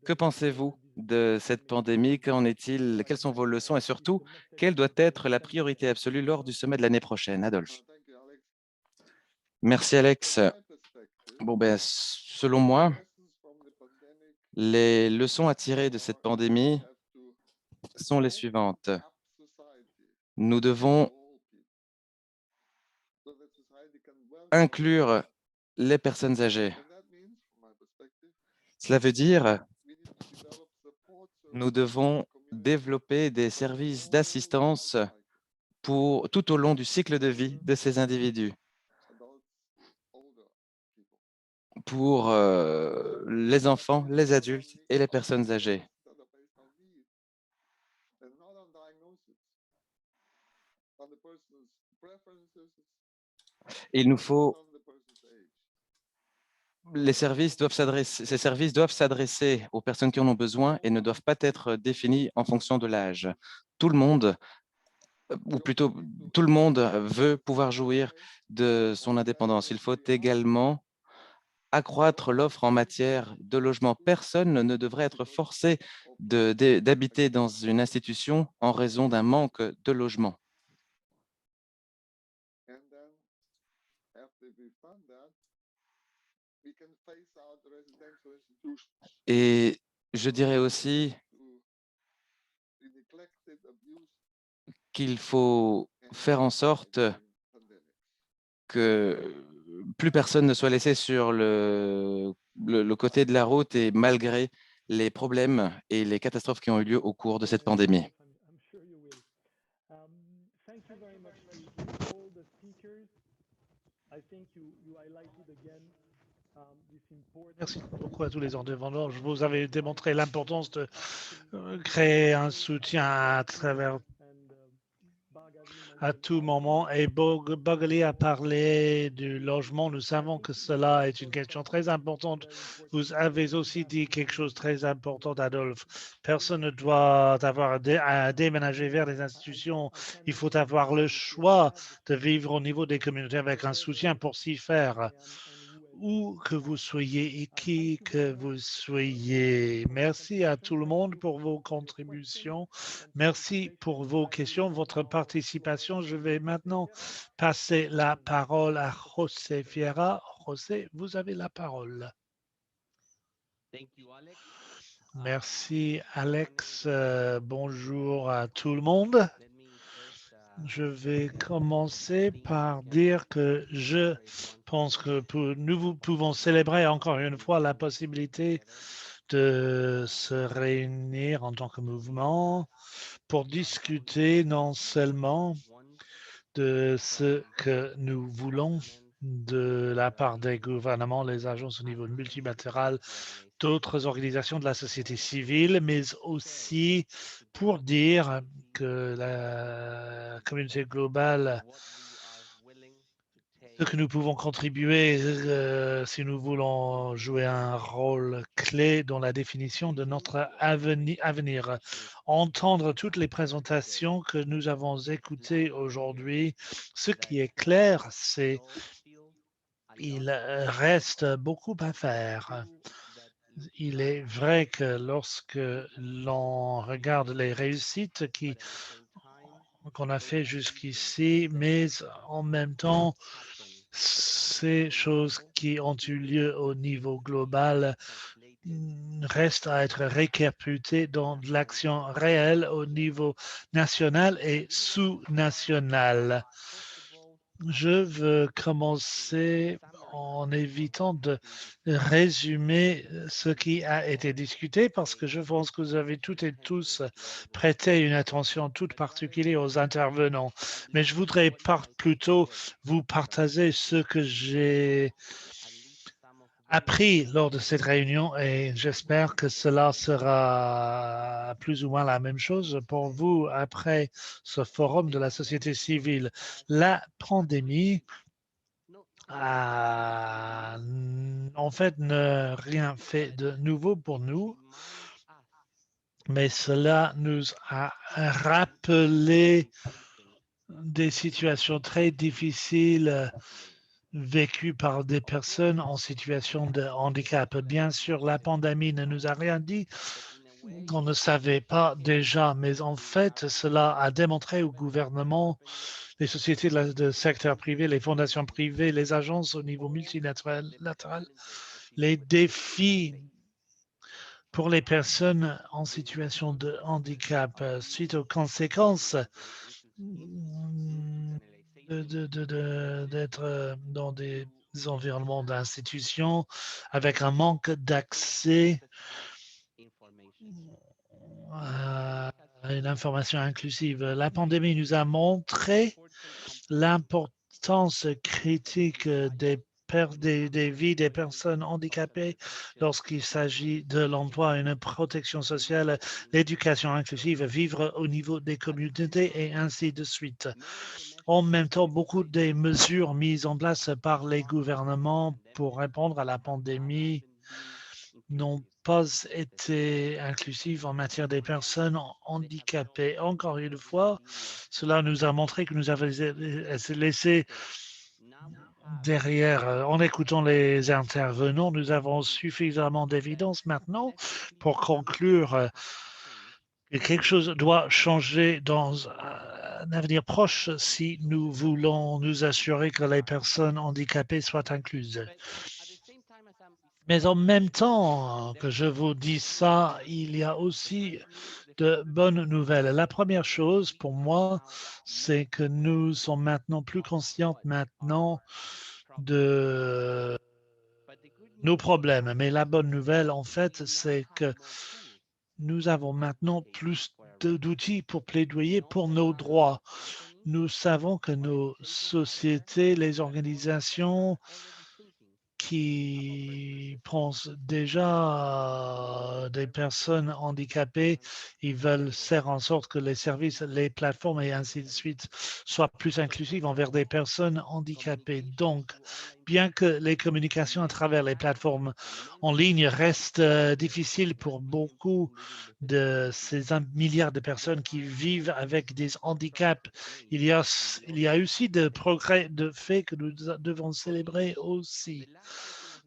S3: Que pensez-vous de cette pandémie? Qu'en est-il? Quelles sont vos leçons? Et surtout, quelle doit être la priorité absolue lors du sommet de l'année prochaine? Adolphe. Merci, Alex. Bon, ben, selon moi, les leçons à tirer de cette pandémie sont les suivantes. Nous devons inclure les personnes âgées. Cela veut dire nous devons développer des services d'assistance tout au long du cycle de vie de ces individus, pour les enfants, les adultes et les personnes âgées. Il nous faut ces services doivent s'adresser aux personnes qui en ont besoin et ne doivent pas être définis en fonction de l'âge. Tout le monde, ou plutôt tout le monde veut pouvoir jouir de son indépendance. Il faut également accroître l'offre en matière de logement. Personne ne devrait être forcé d'habiter dans une institution en raison d'un manque de logement. Et je dirais aussi qu'il faut faire en sorte que plus personne ne soit laissé sur le côté de la route et malgré les problèmes et les catastrophes qui ont eu lieu au cours de cette pandémie.
S1: Merci beaucoup à tous les intervenants. Vous avez démontré l'importance de créer un soutien à travers à tout moment. Et Bogali a parlé du logement. Nous savons que cela est une question très importante. Vous avez aussi dit quelque chose de très important, Adolphe. Personne ne doit avoir à déménager vers les institutions. Il faut avoir le choix de vivre au niveau des communautés avec un soutien pour s'y faire. Où que vous soyez et qui que vous soyez. Merci à tout le monde pour vos contributions. Merci pour vos questions, votre participation. Je vais maintenant passer la parole à José Fiera. José, vous avez la parole. Merci, Alex. Bonjour à tout le monde. Je vais commencer par dire que je pense que nous pouvons célébrer encore une fois la possibilité de se réunir en tant que mouvement pour discuter non seulement de ce que nous voulons de la part des gouvernements, les agences au niveau multilatéral, d'autres organisations de la société civile, mais aussi pour dire que la communauté globale, ce que nous pouvons contribuer si nous voulons jouer un rôle clé dans la définition de notre avenir. Entendre toutes les présentations que nous avons écoutées aujourd'hui, ce qui est clair, c'est qu'il reste beaucoup à faire. Il est vrai que lorsque l'on regarde les réussites qui qu'on a fait jusqu'ici, mais en même temps, ces choses qui ont eu lieu au niveau global restent à être répercutées dans de l'action réelle au niveau national et sous-national. Je veux commencer en évitant de résumer ce qui a été discuté parce que je pense que vous avez toutes et tous prêté une attention toute particulière aux intervenants. Mais je voudrais plutôt vous partager ce que j'ai appris lors de cette réunion et j'espère que cela sera plus ou moins la même chose pour vous après ce forum de la société civile. La pandémie a en fait ne rien fait de nouveau pour nous, mais cela nous a rappelé des situations très difficiles vécues par des personnes en situation de handicap. Bien sûr, la pandémie ne nous a rien dit qu'on ne savait pas déjà, mais en fait, cela a démontré au gouvernement, les sociétés de secteur privé, les fondations privées, les agences au niveau multilatéral, les défis pour les personnes en situation de handicap suite aux conséquences d'être dans des environnements d'institutions avec un manque d'accès à une information inclusive. La pandémie nous a montré l'importance critique des vies des personnes handicapées lorsqu'il s'agit de l'emploi, une protection sociale, l'éducation inclusive, vivre au niveau des communautés et ainsi de suite. En même temps, beaucoup des mesures mises en place par les gouvernements pour répondre à la pandémie n'ont pas été inclusives en matière des personnes handicapées. Encore une fois, cela nous a montré que nous avons laissé derrière, en écoutant les intervenants, nous avons suffisamment d'évidence maintenant pour conclure que quelque chose doit changer dans un avenir proche si nous voulons nous assurer que les personnes handicapées soient incluses. Mais en même temps que je vous dis ça, il y a aussi de bonnes nouvelles. La première chose pour moi, c'est que nous sommes maintenant plus conscients maintenant de nos problèmes. Mais la bonne nouvelle, en fait, c'est que nous avons maintenant plus d'outils pour plaidoyer pour nos droits. Nous savons que nos sociétés, les organisations qui pensent déjà des personnes handicapées, ils veulent faire en sorte que les services, les plateformes et ainsi de suite soient plus inclusives envers des personnes handicapées. Donc, bien que les communications à travers les plateformes en ligne restent difficiles pour beaucoup de ces 1 milliard de personnes qui vivent avec des handicaps, il y a aussi de progrès de fait que nous devons célébrer aussi.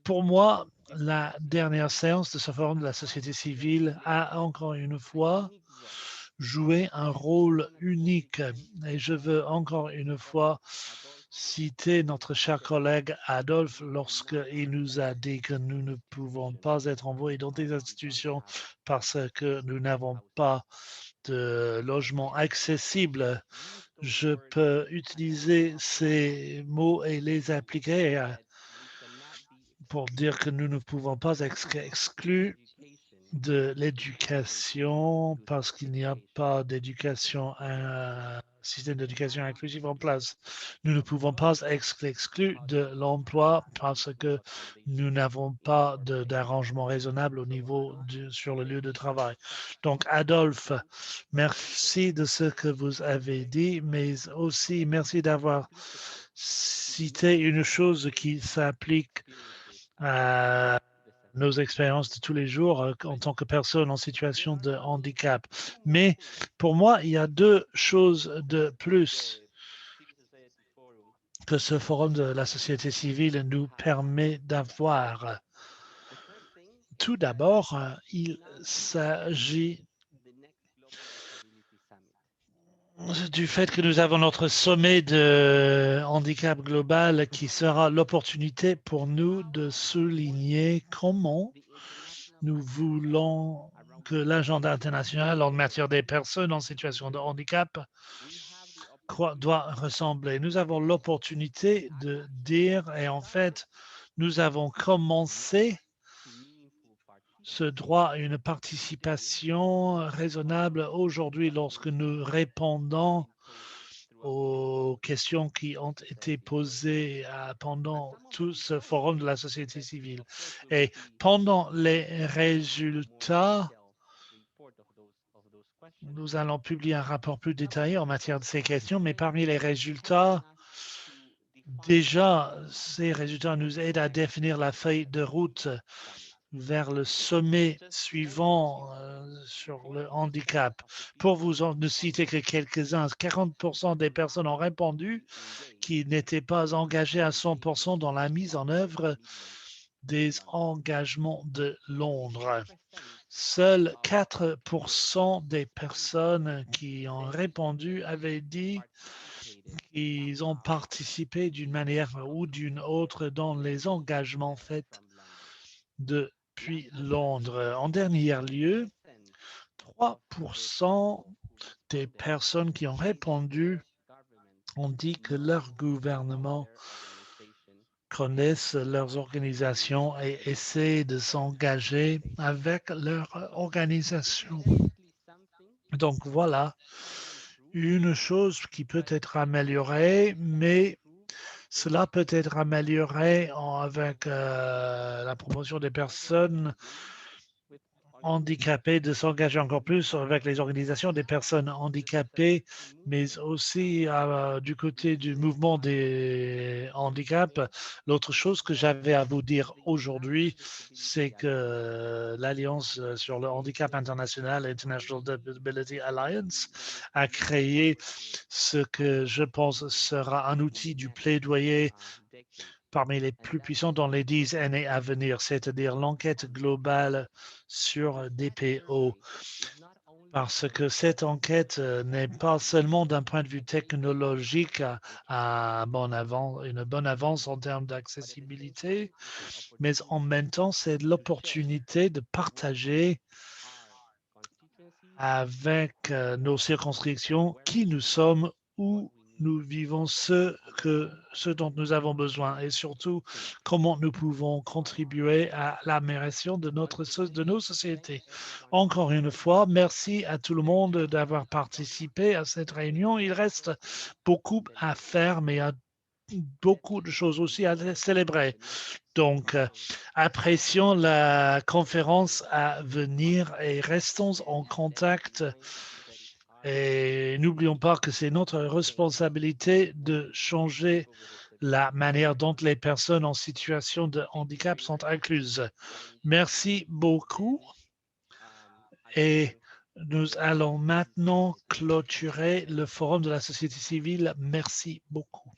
S1: Pour moi, la dernière séance de ce forum de la société civile a encore une fois joué un rôle unique. Et je veux encore une fois citer notre cher collègue Adolphe lorsqu'il nous a dit que nous ne pouvons pas être envoyés dans des institutions parce que nous n'avons pas de logement accessible. Je peux utiliser ces mots et les appliquer pour dire que nous ne pouvons pas être exclus de l'éducation parce qu'il n'y a pas d'éducation, un système d'éducation inclusive en place. Nous ne pouvons pas être exclus de l'emploi parce que nous n'avons pas d'arrangement raisonnable au niveau sur le lieu de travail. Donc, Adolphe, merci de ce que vous avez dit, mais aussi merci d'avoir cité une chose qui s'applique à nos expériences de tous les jours en tant que personne en situation de handicap. Mais pour moi, il y a deux choses de plus que ce forum de la société civile nous permet d'avoir. Tout d'abord, il s'agit du fait que nous avons notre sommet de handicap global qui sera l'opportunité pour nous de souligner comment nous voulons que l'agenda international en matière des personnes en situation de handicap doit ressembler. Nous avons l'opportunité de dire, et en fait, nous avons commencé ce droit à une participation raisonnable aujourd'hui lorsque nous répondons aux questions qui ont été posées pendant tout ce forum de la société civile. Et pendant les résultats, nous allons publier un rapport plus détaillé en matière de ces questions, mais parmi les résultats, déjà, ces résultats nous aident à définir la feuille de route vers le sommet suivant sur le handicap. Pour vous en ne citer que quelques-uns, 40% des personnes ont répondu qui n'étaient pas engagées à 100% dans la mise en œuvre des engagements de Londres. Seuls 4% des personnes qui ont répondu avaient dit qu'ils ont participé d'une manière ou d'une autre dans les engagements faits depuis Londres. En dernier lieu, 3% des personnes qui ont répondu ont dit que leur gouvernement connaissent leurs organisations et essaient de s'engager avec leur organisation. Donc voilà une chose qui peut être améliorée, mais cela peut être amélioré avec la promotion des personnes handicapés de s'engager encore plus avec les organisations des personnes handicapées, mais aussi du côté du mouvement des handicaps. L'autre chose que j'avais à vous dire aujourd'hui, c'est que l'Alliance sur le handicap international, International Disability Alliance, a créé ce que je pense sera un outil du plaidoyer parmi les plus puissants dans les 10 années à venir, c'est-à-dire l'enquête globale sur DPO. Parce que cette enquête n'est pas seulement d'un point de vue technologique une bonne avance en termes d'accessibilité, mais en même temps, c'est l'opportunité de partager avec nos circonscriptions qui nous sommes, où nous vivons, ce dont nous avons besoin et surtout comment nous pouvons contribuer à l'amélioration de nos sociétés. Encore une fois, merci à tout le monde d'avoir participé à cette réunion. Il reste beaucoup à faire, mais il y a beaucoup de choses aussi à célébrer. Donc, apprécions la conférence à venir et restons en contact. Et n'oublions pas que c'est notre responsabilité de changer la manière dont les personnes en situation de handicap sont incluses. Merci beaucoup. Et nous allons maintenant clôturer le forum de la société civile. Merci beaucoup.